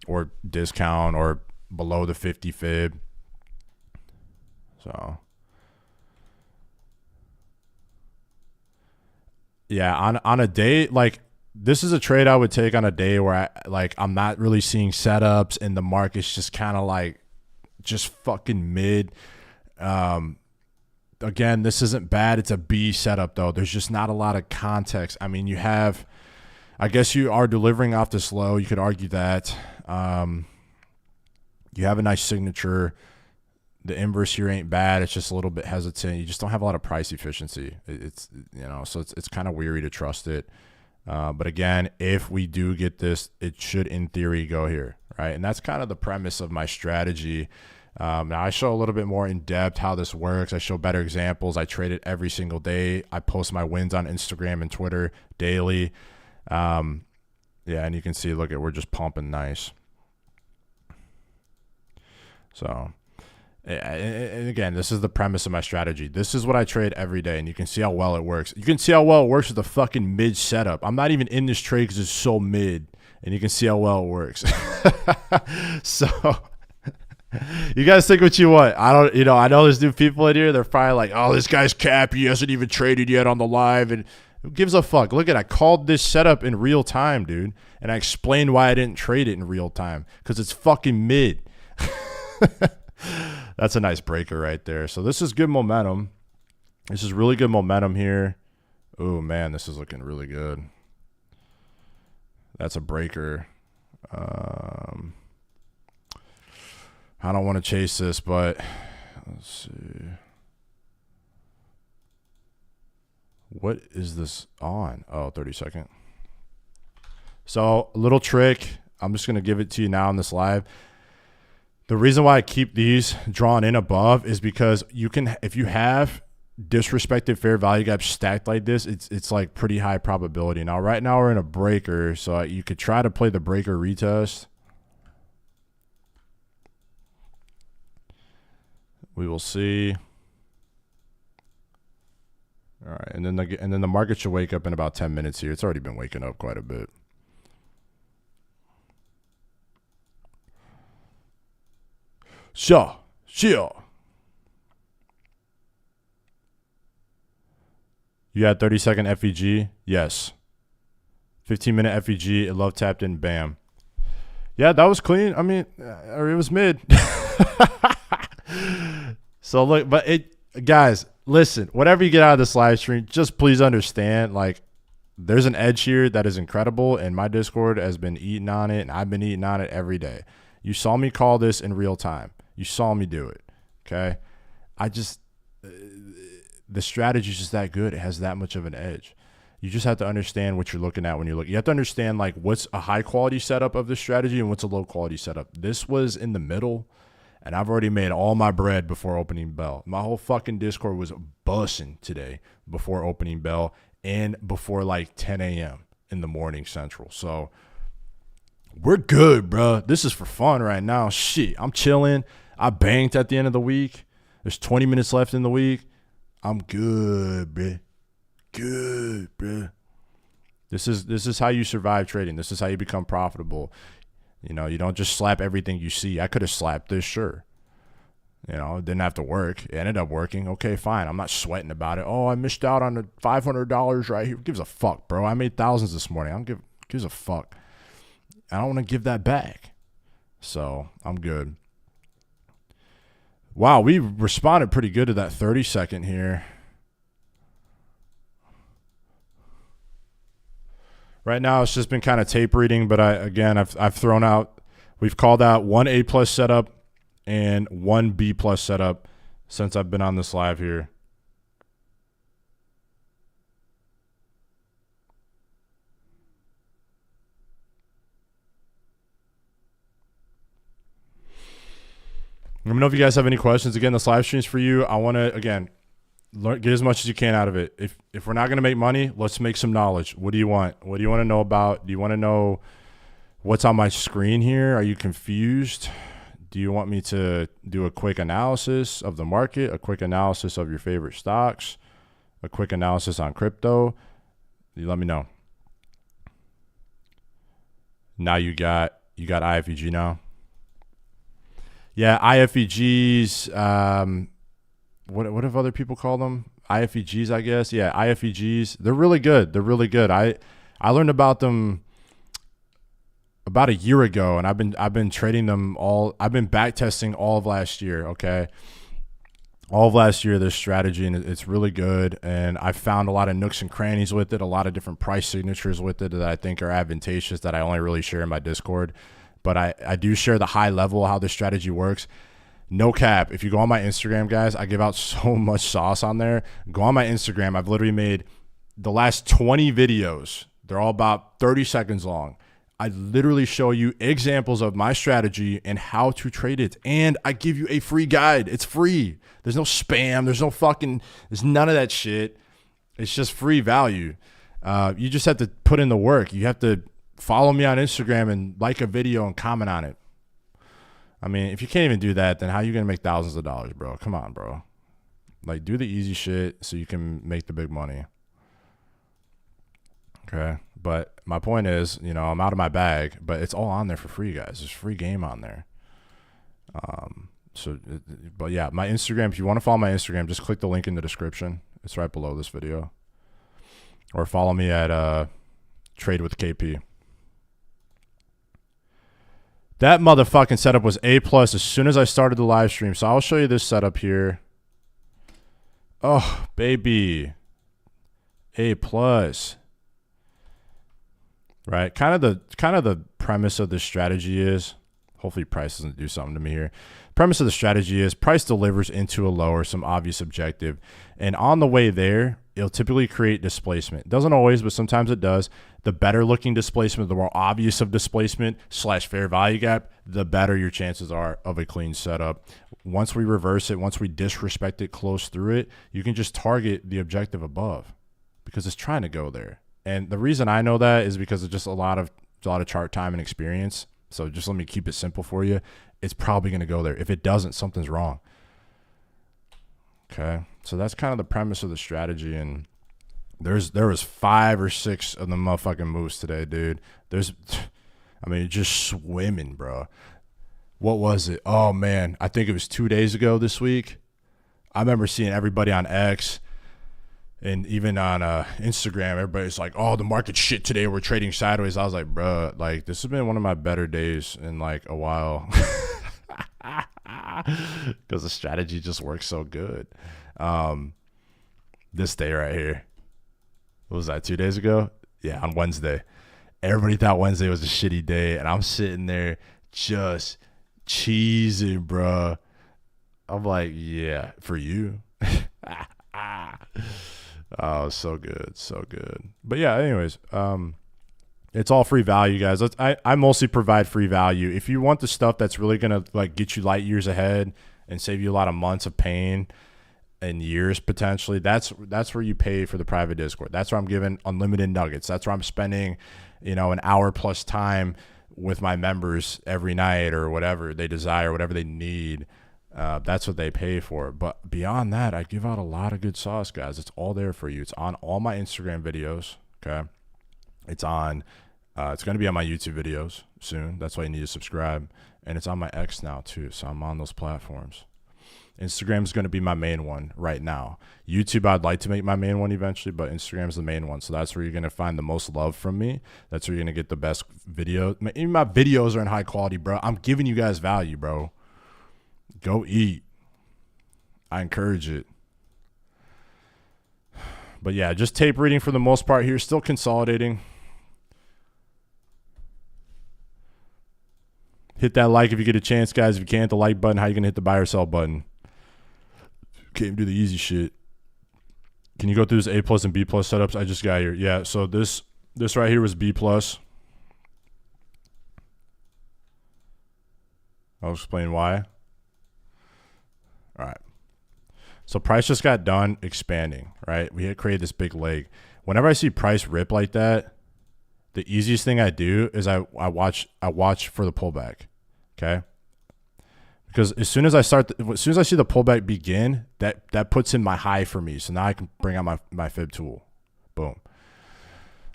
or discount or below the 50 fib. So yeah, on a day like this is a trade I would take on a day where I'm not really seeing setups and the market's just kind of like just fucking mid. Again, this isn't bad. It's a B setup though. There's just not a lot of context. I mean, I guess you are delivering off this low. You could argue that. You have a nice signature. The inverse here ain't bad. It's just a little bit hesitant. You just don't have a lot of price efficiency. So it's kind of weary to trust it. But again, if we do get this, it should in theory go here, right? And that's kind of the premise of my strategy. Now I show a little bit more in depth how this works. I show better examples. I trade it every single day. I post my wins on Instagram and Twitter daily. Yeah, and you can see, look, we're just pumping nice. So, and again, this is the premise of my strategy. This is what I trade every day, and you can see how well it works. You can see how well it works with the fucking mid setup. I'm not even in this trade because it's so mid, and you can see how well it works. So, you guys think what you want. I know there's new people in here. They're probably like, oh, this guy's cap. He hasn't even traded yet on the live, and who gives a fuck? Look I called this setup in real time, dude, and I explained why I didn't trade it in real time because it's fucking mid. That's a nice breaker right there. So this is good momentum. This is really good momentum here. Oh man, this is looking really good. That's a breaker. I don't want to chase this, but let's see. What is this on? Oh, 30-second. So a little trick. I'm just going to give it to you now in this live. The reason why I keep these drawn in above is because you can, if you have disrespected fair value gaps stacked like this, it's like pretty high probability. Now, right now we're in a breaker, so you could try to play the breaker retest. We will see. All right, and then the market should wake up in about 10 minutes here. It's already been waking up quite a bit. Sure. You had 30-second FEG? Yes. 15-minute FEG. It love tapped in. Bam. Yeah, that was clean. I mean, it was mid. So look, but guys, listen, whatever you get out of this live stream, just please understand, like, there's an edge here that is incredible, and my Discord has been eating on it, and I've been eating on it every day. You saw me call this in real time. You saw me do it, okay? The strategy is just that good. It has that much of an edge. You just have to understand what you're looking at when you look. You have to understand, like, what's a high-quality setup of this strategy and what's a low-quality setup. This was in the middle, and I've already made all my bread before opening bell. My whole fucking Discord was bussing today before opening bell and before, like, 10 a.m. in the morning Central. So we're good, bro. This is for fun right now. Shit, I'm chilling. I banked at the end of the week. There's 20 minutes left in the week. I'm good, bruh. Good, bruh. This is how you survive trading. This is how you become profitable. You know, you don't just slap everything you see. I could have slapped this, sure. You know, it didn't have to work. It ended up working. Okay, fine. I'm not sweating about it. Oh, I missed out on the $500 right here. Who gives a fuck, bro? I made thousands this morning. I don't gives a fuck. I don't want to give that back. So I'm good. Wow, we responded pretty good to that 30-second here. Right now, it's just been kind of tape reading, but I've thrown out, we've called out one A+ setup and one B+ setup since I've been on this live here. Let me know if you guys have any questions. Again, this live stream is for you. I want to, again, get as much as you can out of it. If we're not going to make money, let's make some knowledge. What do you want? What do you want to know about? Do you want to know what's on my screen here? Are you confused? Do you want me to do a quick analysis of the market, a quick analysis of your favorite stocks, a quick analysis on crypto? You let me know. Now you got IFEG now. Yeah, IFEGs. What have other people called them? IFEGs, I guess. Yeah, IFEGs. They're really good. They're really good. I learned about them about a year ago, and I've been trading them all. I've been back testing all of last year. Okay, all of last year, this strategy, and it's really good. And I found a lot of nooks and crannies with it, a lot of different price signatures with it that I think are advantageous that I only really share in my Discord. But I do share the high level how this strategy works. No cap. If you go on my Instagram, guys, I give out so much sauce on there. Go on my Instagram. I've literally made the last 20 videos. They're all about 30 seconds long. I literally show you examples of my strategy and how to trade it. And I give you a free guide. It's free. There's no spam. There's none of that shit. It's just free value. You just have to put in the work. You have to follow me on Instagram and like a video and comment on it. I mean, if you can't even do that, then how are you going to make thousands of dollars, bro? Come on, bro. Like, do the easy shit so you can make the big money. Okay? But my point is, you know, I'm out of my bag, but it's all on there for free, guys. There's free game on there. But yeah, my Instagram, if you want to follow my Instagram, just click the link in the description. It's right below this video. Or follow me at Trade with KP. That motherfucking setup was A+ as soon as I started the live stream. So I'll show you this setup here. Oh, baby. A+. Right? Kind of the premise of this strategy is, hopefully price doesn't do something to me here. Premise of the strategy is price delivers into a low or some obvious objective. And on the way there, it'll typically create displacement. It doesn't always, but sometimes it does. The better looking displacement, the more obvious of displacement / fair value gap, the better your chances are of a clean setup. Once we reverse it, once we disrespect it close through it, you can just target the objective above because it's trying to go there. And the reason I know that is because of just a lot of chart time and experience. So just let me keep it simple for you. It's probably going to go there. If it doesn't, something's wrong. Okay. So that's kind of the premise of the strategy. And there was 5 or 6 of the motherfucking moves today, dude. Just swimming, bro. What was it? Oh man. I think it was 2 days ago this week. I remember seeing everybody on X and even on Instagram, everybody's like, oh, the market's shit today. We're trading sideways. I was like, bro, like this has been one of my better days in like a while. Because the strategy just works so good. This day right here. What was that, 2 days ago? Yeah, on Wednesday. Everybody thought Wednesday was a shitty day, and I'm sitting there just cheesing, bro. I'm like, yeah, for you. Oh, so good, so good. But yeah, anyways, it's all free value, guys. I mostly provide free value. If you want the stuff that's really gonna like get you light years ahead and save you a lot of months of pain and years potentially, that's where you pay for the private Discord. That's where I'm giving unlimited nuggets. That's where I'm spending, you know, an hour plus time with my members every night or whatever they desire, whatever they need. That's what they pay for. But beyond that, I give out a lot of good sauce, guys. It's all there for you. It's on all my Instagram videos. Okay. It's on. It's going to be on my YouTube videos soon. That's why you need to subscribe. And it's on my X now too. So I'm on those platforms. Instagram is going to be my main one right now. YouTube, I'd like to make my main one eventually, but Instagram is the main one. So that's where you're going to find the most love from me. That's where you're going to get the best video. Even my videos are in high quality, bro. I'm giving you guys value, bro. Go eat. I encourage it. But yeah, just tape reading for the most part here. Still consolidating. Hit that like if you get a chance, guys. If you can't, the like button. How you going to hit the buy or sell button? Can't even do the easy shit. Can you go through this A plus and B plus setups I just got here? Yeah, so this right here was B plus. I'll explain why. All right. So price just got done expanding, right? We had created this big leg. Whenever I see price rip like that, the easiest thing I do is I watch for the pullback. Okay? Because as soon as I see the pullback begin, that puts in my high for me. So now I can bring out my fib tool. Boom.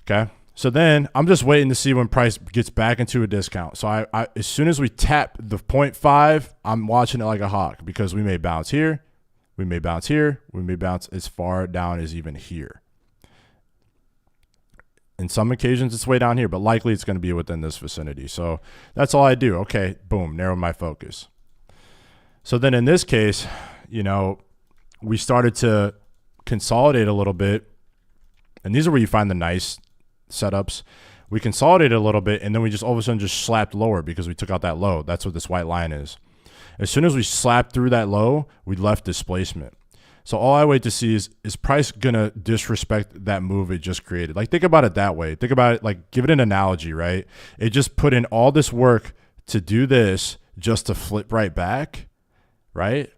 Okay. So then I'm just waiting to see when price gets back into a discount. So I as soon as we tap the 0.5, I'm watching it like a hawk because we may bounce here, we may bounce here, we may bounce as far down as even here. In some occasions, it's way down here, but likely it's going to be within this vicinity. So that's all I do. Okay, boom, narrow my focus. So then in this case, you know, we started to consolidate a little bit. And these are where you find the nice setups. We consolidated a little bit, and then we just all of a sudden just slapped lower because we took out that low. That's what this white line is. As soon as we slapped through that low, we left displacement. So all I wait to see is price going to disrespect that move it just created? Like, think about it that way. Think about it, like, give it an analogy, right? It just put in all this work to do this just to flip right back. Right?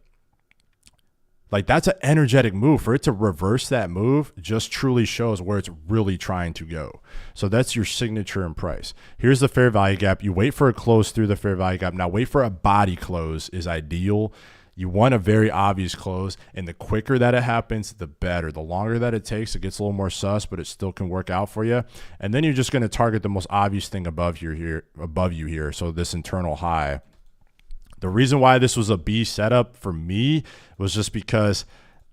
Like, that's an energetic move. For it to reverse that move just truly shows where it's really trying to go. So that's your signature in price. Here's the fair value gap. You wait for a close through the fair value gap. Now wait for a body close is ideal. You want a very obvious close, and the quicker that it happens, the better. The longer that it takes, it gets a little more sus, but it still can work out for you. And then you're just going to target the most obvious thing above you here. So this internal high. The reason why this was a B setup for me was just because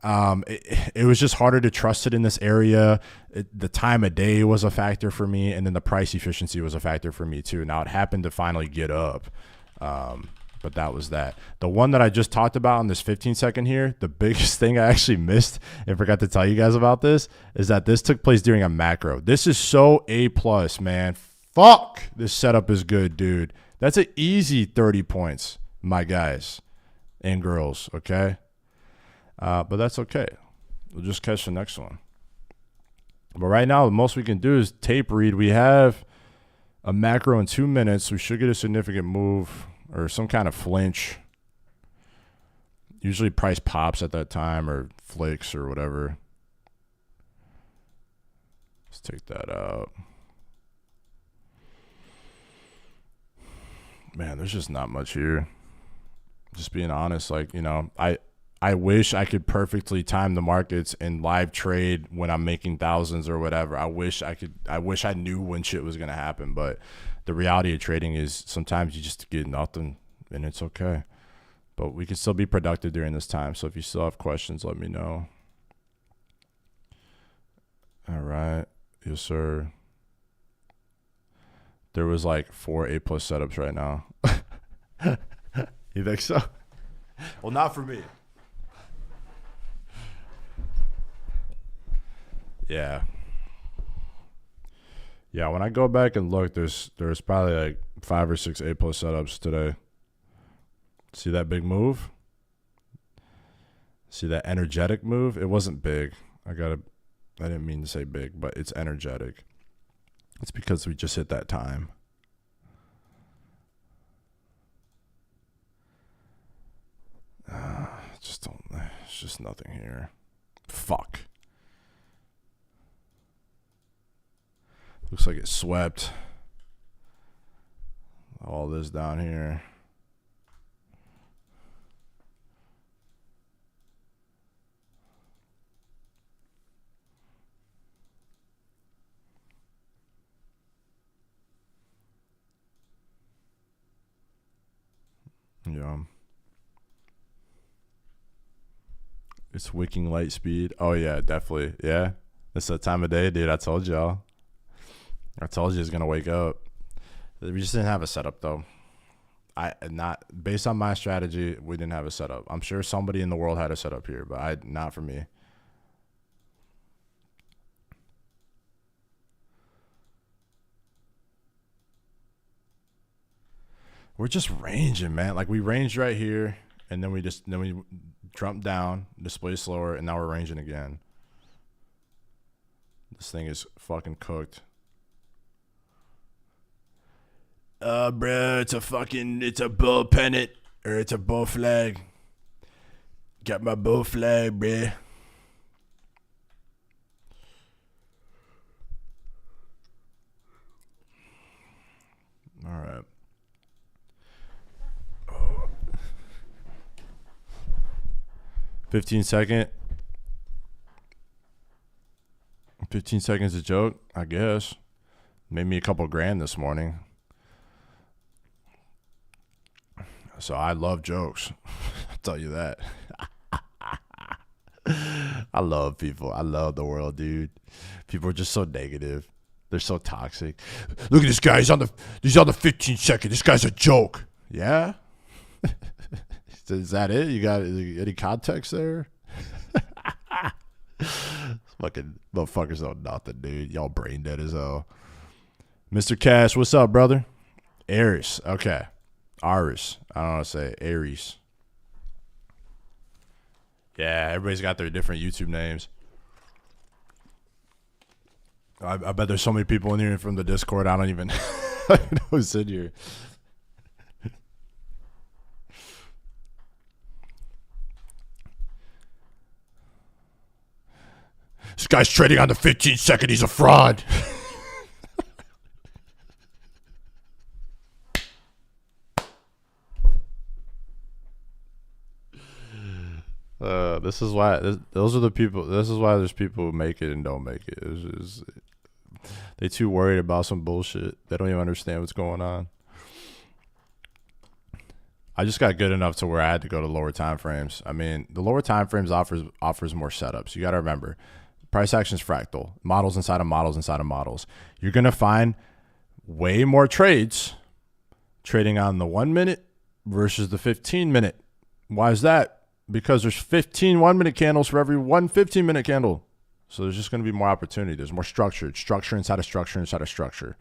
it was just harder to trust it in this area. The time of day was a factor for me, and then the price efficiency was a factor for me too. Now, it happened to finally get up, but that was that. The one that I just talked about on this 15-second here, the biggest thing I actually missed and forgot to tell you guys about this is that this took place during a macro. This is so A+, man. Fuck, this setup is good, dude. That's an easy 30 points. My guys and girls, okay? But that's okay. We'll just catch the next one. But right now, the most we can do is tape read. We have a macro in 2 minutes. We should get a significant move or some kind of flinch. Usually price pops at that time or flicks or whatever. Let's take that out. Man, there's just not much here. Just being honest, like, you know, I wish I could perfectly time the markets and live trade when I'm making thousands or whatever. I wish I knew when shit was going to happen, but the reality of trading is sometimes you just get nothing and it's okay. But we can still be productive during this time. So if you still have questions, let me know. All right. Yes, sir. There was like 4 A+ setups right now. You think so? Well, not for me. Yeah. Yeah, when I go back and look, there's probably like 5 or 6 A+ setups today. See that big move? See that energetic move? It wasn't big. I didn't mean to say big, but it's energetic. It's because we just hit that time. It's just nothing here. Fuck. Looks like it swept all this down here. Yeah. It's wicking light speed. Oh yeah, definitely. Yeah. It's that time of day, dude. I told y'all. I told you it's gonna wake up. We just didn't have a setup though. Not based on my strategy, we didn't have a setup. I'm sure somebody in the world had a setup here, but not for me. We're just ranging, man. Like we ranged right here, and then we jumped down, display slower, and now we're ranging again. This thing is fucking cooked. Bro, it's a bull pennant, or it's a bull flag. Got my bull flag, bruh. All right. 15-second. 15 seconds a joke, I guess. Made me a couple grand this morning. So I love jokes. I'll tell you that. I love people. I love the world, dude. People are just so negative. They're so toxic. Look at this guy. He's on the 15 second. This guy's a joke. Yeah? Is that it? You got any context there? Fucking motherfuckers know nothing, dude. Y'all brain dead as hell. Mr. Cash, what's up, brother? Aries. Okay. Aries. I don't know how to say it. Aries. Yeah, everybody's got their different YouTube names. I bet there's so many people in here from the Discord. I don't even know who's in here. This guy's trading on the 15 second. He's a fraud. This is why. Those are the people. This is why there's people who make it and don't make it. They too worried about some bullshit. They don't even understand what's going on. I just got good enough to where I had to go to lower time frames. I mean, the lower time frames offers more setups. You got to remember, price action is fractal. Models inside of models inside of models. You're gonna find way more trades trading on the 1 minute versus the 15 minute. Why is that? Because there's 15 1-minute candles for every 1 15-minute candle. So there's just going to be more opportunity. There's more structure inside of structure inside of structure.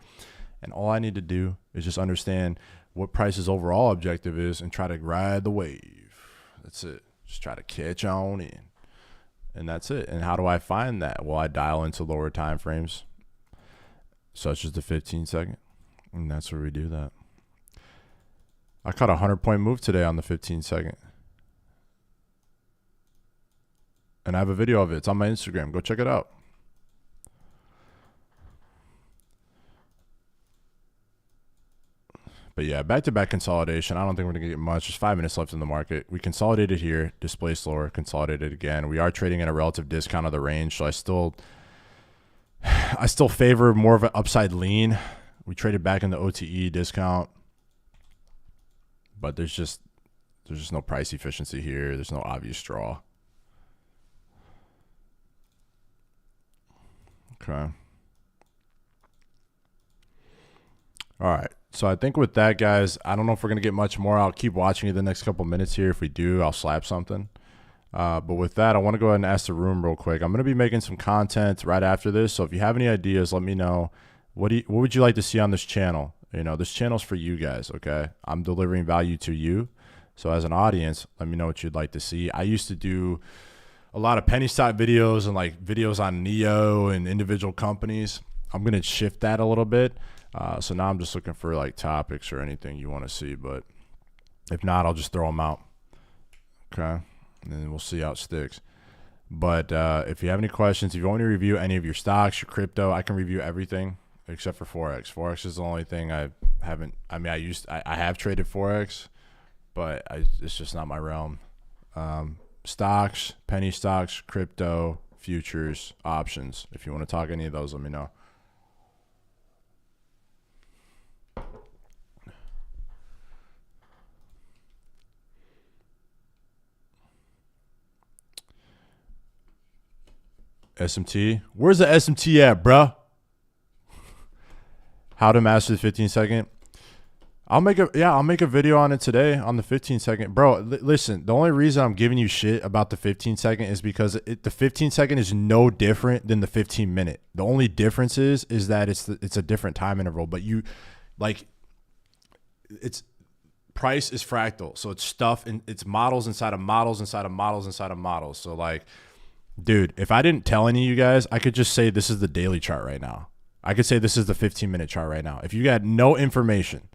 And all I need to do is just understand what price's overall objective is and try to ride the wave. That's it. Just try to catch on in. And that's it. And how do I find that? Well, I dial into lower time frames, such as the 15 second. And that's where we do that. I caught a 100-point move today on the 15 second. And I have a video of it. It's on my Instagram. Go check it out. But yeah, back-to-back consolidation. I don't think we're going to get much. There's 5 minutes left in the market. We consolidated here, display slower, consolidated again. We are trading at a relative discount of the range, so I still favor more of an upside lean. We traded back in the OTE discount, but there's just no price efficiency here. There's no obvious draw. Okay. All right. So I think with that, guys, I don't know if we're going to get much more. I'll keep watching you the next couple minutes here. If we do, I'll slap something. But with that, I want to go ahead and ask the room real quick. I'm going to be making some content right after this. So if you have any ideas, let me know. What would you like to see on this channel? You know, this channel's for you guys, okay? I'm delivering value to you. So as an audience, let me know what you'd like to see. I used to do a lot of penny stock videos and like videos on NEO and individual companies. I'm going to shift that a little bit. So now I'm just looking for like topics or anything you want to see. But if not, I'll just throw them out. Okay. And then we'll see how it sticks. But if you have any questions, if you want me to review any of your stocks, your crypto, I can review everything except for Forex. Forex is the only thing I haven't. I mean, I have traded Forex, but it's just not my realm. Stocks, penny stocks, crypto, futures, options. If you want to talk any of those, let me know. SMT. Where's the SMT at, bruh? How to master the 15-second. I'll make a video on it today on the 15-second. Bro, listen, the only reason I'm giving you shit about the 15-second is because the 15-second is no different than the 15-minute. The only difference is that it's a different time interval, but it's price is fractal. So it's stuff and it's models inside of models inside of models inside of models. So like, dude, if I didn't tell any of you guys, I could just say this is the daily chart right now. I could say this is the 15-minute chart right now. If you got no information,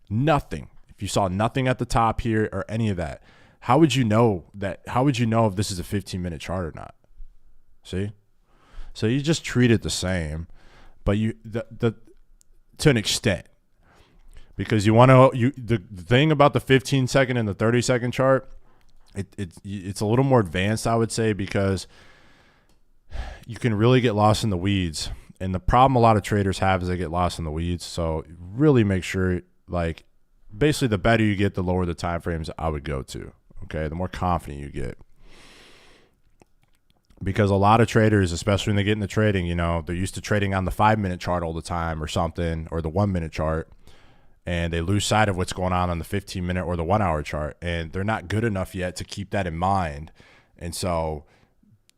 nothing, if you saw nothing at the top here or any of that, how would you know that? How would you know if this is a 15-minute chart or not? See? So you just treat it the same, but to an extent, because you want to, the thing about the 15-second and the 30-second chart, it's a little more advanced, I would say, because you can really get lost in the weeds. And the problem a lot of traders have is they get lost in the weeds. So really make sure, like, basically the better you get, the lower the time frames I would go to. Okay, the more confident you get. Because a lot of traders, especially when they get into trading, you know, they're used to trading on the 5-minute chart all the time or something, or the 1-minute chart, and they lose sight of what's going on the 15-minute or the 1-hour chart, and they're not good enough yet to keep that in mind. And so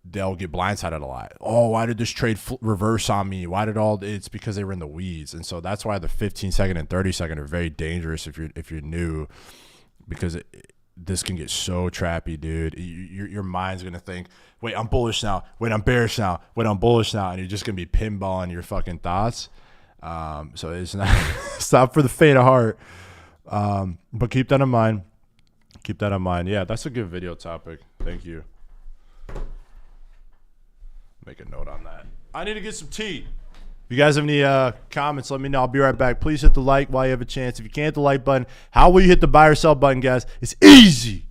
they'll get blindsided a lot. Oh, why did this trade reverse on me? It's because they were in the weeds. And so that's why the 15-second and 30-second are very dangerous if you're new, because this can get so trappy, dude. Your mind's going to think, wait, I'm bullish now. Wait, I'm bearish now. Wait, I'm bullish now. And you're just going to be pinballing your fucking thoughts. So it's not for the faint of heart. But keep that in mind. Keep that in mind. Yeah, that's a good video topic. Thank you. Make a note on that. I need to get some tea. If you guys have any comments, let me know. I'll be right back. Please hit the like while you have a chance. If you can't hit the like button, how will you hit the buy or sell button, guys? It's easy.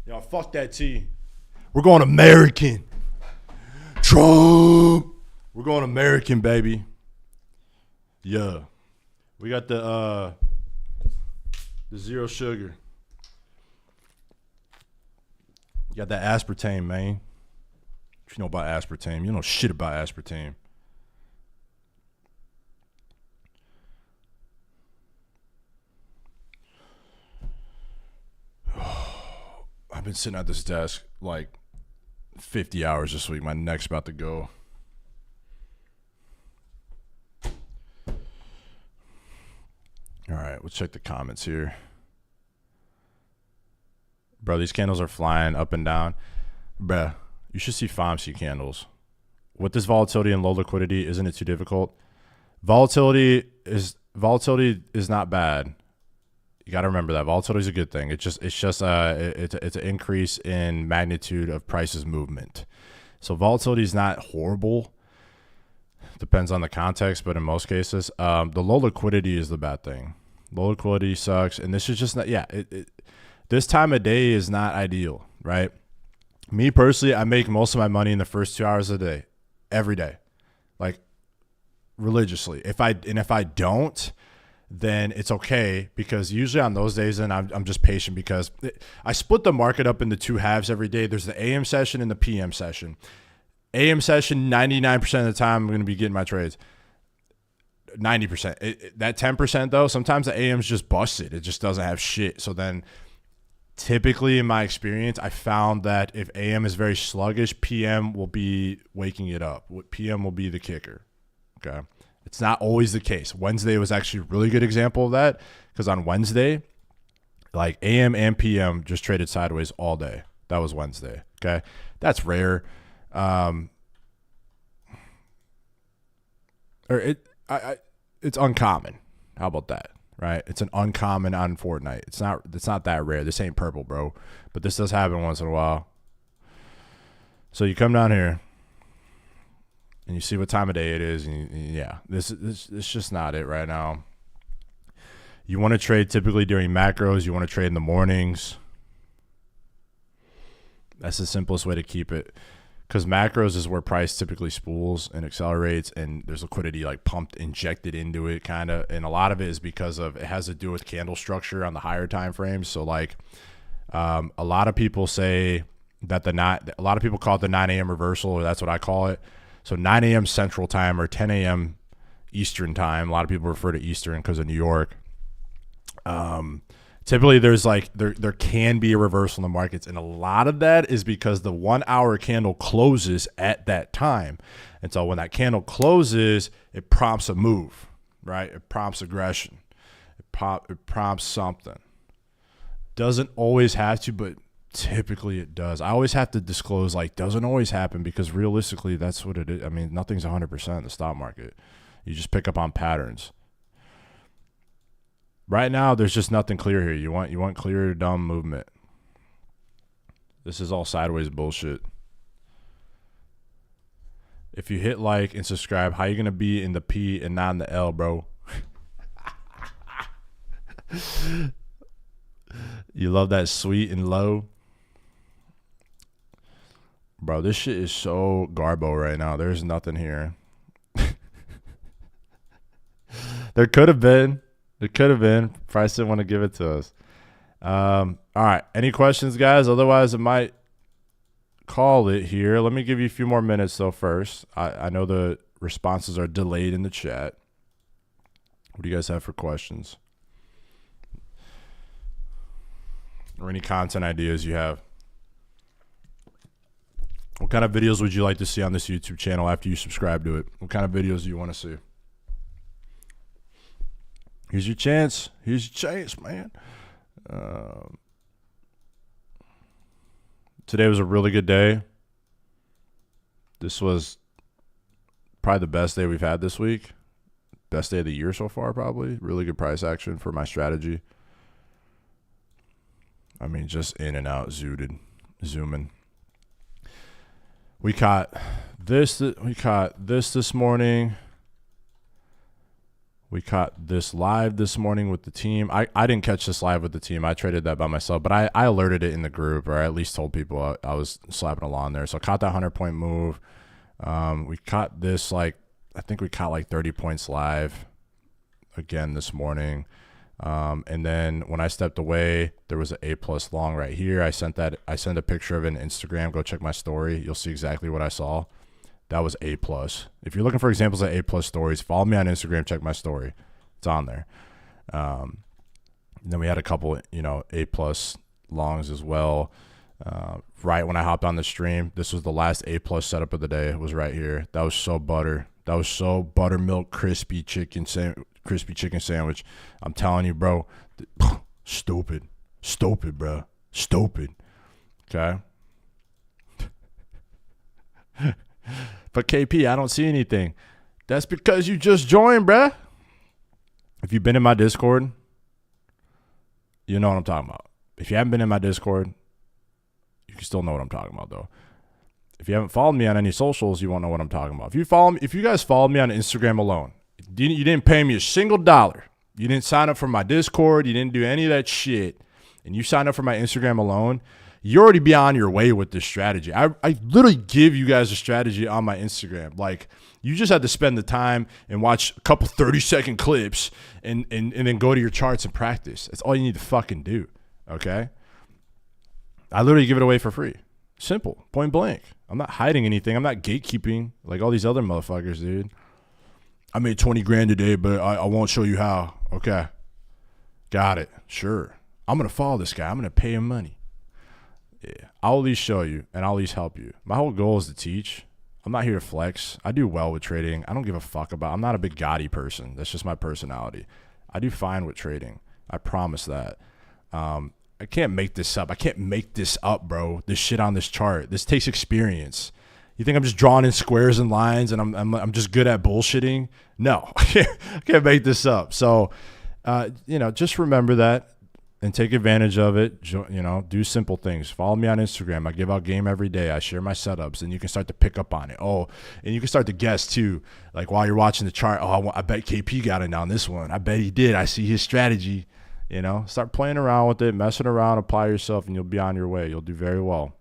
Y'all, fuck that tea. We're going American. Trump. We're going American, baby. Yeah. We got the zero sugar. You got that aspartame, man. What you know about aspartame? You know shit about aspartame. I've been sitting at this desk like 50 hours this week. My neck's about to go. All right, let's check the comments here. Bro, these candles are flying up and down. Bruh, you should see FOMC candles. With this volatility and low liquidity, isn't it too difficult? Volatility is not bad. You got to remember that volatility is a good thing. It's an increase in magnitude of prices movement. So volatility is not horrible. Depends on the context, but in most cases, the low liquidity is the bad thing. Low liquidity sucks, and this is just not. Yeah, this time of day is not ideal, right? Me personally, I make most of my money in the first 2 hours of the day, every day, like religiously. If I don't, then it's okay, because usually on those days, then I'm just patient, because I split the market up into two halves every day. There's the AM session and the PM session. AM session, 99% of the time, I'm going to be getting my trades. 90%. That 10%, though, sometimes the AM's just busted. It just doesn't have shit. So then typically in my experience, I found that if AM is very sluggish, PM will be waking it up. PM will be the kicker. Okay. It's not always the case. Wednesday was actually a really good example of that, because on Wednesday, like AM and PM just traded sideways all day. That was Wednesday. Okay. That's rare. It's uncommon. How about that? Right? It's an uncommon on Fortnite. It's not that rare. This ain't purple, bro. But this does happen once in a while. So you come down here and you see what time of day it is, and yeah, this is just not it right now. You want to trade typically during macros. You want to trade in the mornings. That's the simplest way to keep it. because macros is where price typically spools and accelerates, and there's liquidity like pumped, injected into it kind of. And a lot of it is because of, it has to do with candle structure on the higher time frames. So like a lot of people say that a lot of people call it the 9 a.m. reversal, or that's what I call it. So 9 a.m. Central Time or 10 a.m. Eastern Time. A lot of people refer to Eastern because of New York. Typically there's like, there can be a reversal in the markets. And a lot of that is because the 1 hour candle closes at that time. And so when that candle closes, it prompts a move, right? It prompts aggression. It prompts something. Doesn't always have to, but typically it does. I always have to disclose, like, doesn't always happen, because realistically that's what it is. I mean, nothing's 100% in the stock market. You just pick up on patterns. Right now, there's just nothing clear here. You want clear, dumb movement. This is all sideways bullshit. If you hit like and subscribe, how you gonna be in the P and not in the L, bro? You love that sweet and low? Bro, this shit is so garbo right now. There's nothing here. There could have been. It could have been. Price didn't want to give it to us. All right. Any questions, guys? Otherwise, I might call it here. Let me give you a few more minutes, though, first. I know the responses are delayed in the chat. What do you guys have for questions? Or any content ideas you have? What kind of videos would you like to see on this YouTube channel after you subscribe to it? What kind of videos do you want to see? Here's your chance. Here's your chance, man. Today was a really good day. This was probably the best day we've had this week. Best day of the year so far, probably. Really good price action for my strategy. I mean, just in and out, zooming. We caught this this morning. We caught this live this morning with the team. I didn't catch this live with the team. I traded that by myself, but I alerted it in the group, or I at least told people I was slapping along there. So I caught that 100-point move. We caught this, like, I think we caught like 30 points live again this morning. And then when I stepped away, there was an A+ long right here. I sent a picture of it on Instagram. Go check my story. You'll see exactly what I saw. That was A+. If you're looking for examples of A+ stories, follow me on Instagram. Check my story. It's on there. Then we had a couple, A+ longs as well. Right when I hopped on the stream, this was the last A+ setup of the day. It was right here. That was so butter. That was so buttermilk crispy chicken sandwich. I'm telling you, bro. Stupid, bro. Stupid. Okay. But KP, I don't see anything. That's because you just joined, bruh. If you've been in my Discord, you know what I'm talking about. If you haven't been in my Discord, you can still know what I'm talking about, though. If you haven't followed me on any socials, you won't know what I'm talking about. If you guys followed me on Instagram alone, you didn't pay me a single dollar. You didn't sign up for my Discord. You didn't do any of that shit. And you signed up for my Instagram alone, you're already beyond your way with this strategy. I literally give you guys a strategy on my Instagram. Like, you just have to spend the time and watch a couple 30-second clips and then go to your charts and practice. That's all you need to fucking do, okay? I literally give it away for free. Simple, point blank. I'm not hiding anything. I'm not gatekeeping like all these other motherfuckers, dude. I made 20 grand today, but I won't show you how. Okay, got it. Sure. I'm going to follow this guy. I'm going to pay him money. Yeah, I'll at least show you, and I'll at least help you. My whole goal is to teach. I'm not here to flex. I do well with trading. I don't give a fuck about. I'm not a big gaudy person. That's just my personality. I do fine with trading. I promise that. I can't make this up. I can't make this up, bro. This shit on this chart. This takes experience. You think I'm just drawing in squares and lines and I'm just good at bullshitting? No, I can't make this up. So, just remember that. And take advantage of it. Do simple things. Follow me on Instagram. I give out game every day. I share my setups, and you can start to pick up on it. Oh, and you can start to guess too. Like while you're watching the chart, I bet KP got it on this one. I bet he did. I see his strategy. Start playing around with it, messing around, apply yourself, and you'll be on your way. You'll do very well.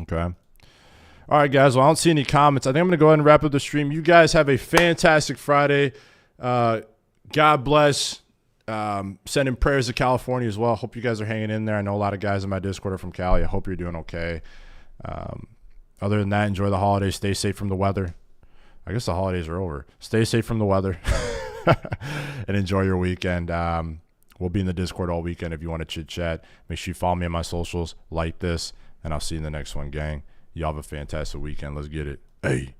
Okay. All right. Any questions, guys? Otherwise, I might call it here. Let me give you a few more minutes, though, first. I know the responses are delayed in the chat. All right, guys. Well, I don't see any comments. I think I'm going to go ahead and wrap up the stream. You guys have a fantastic Friday. God bless. Sending prayers to California as well. Hope you guys are hanging in there. I know a lot of guys in my Discord are from Cali. I hope you're doing okay. Other than that, enjoy the holidays. Stay safe from the weather. I guess the holidays are over. Stay safe from the weather and enjoy your weekend. We'll be in the Discord all weekend if you want to chit chat. Make sure you follow me on my socials, like this, and I'll see you in the next one, gang. Y'all have a fantastic weekend. Let's get it. Hey.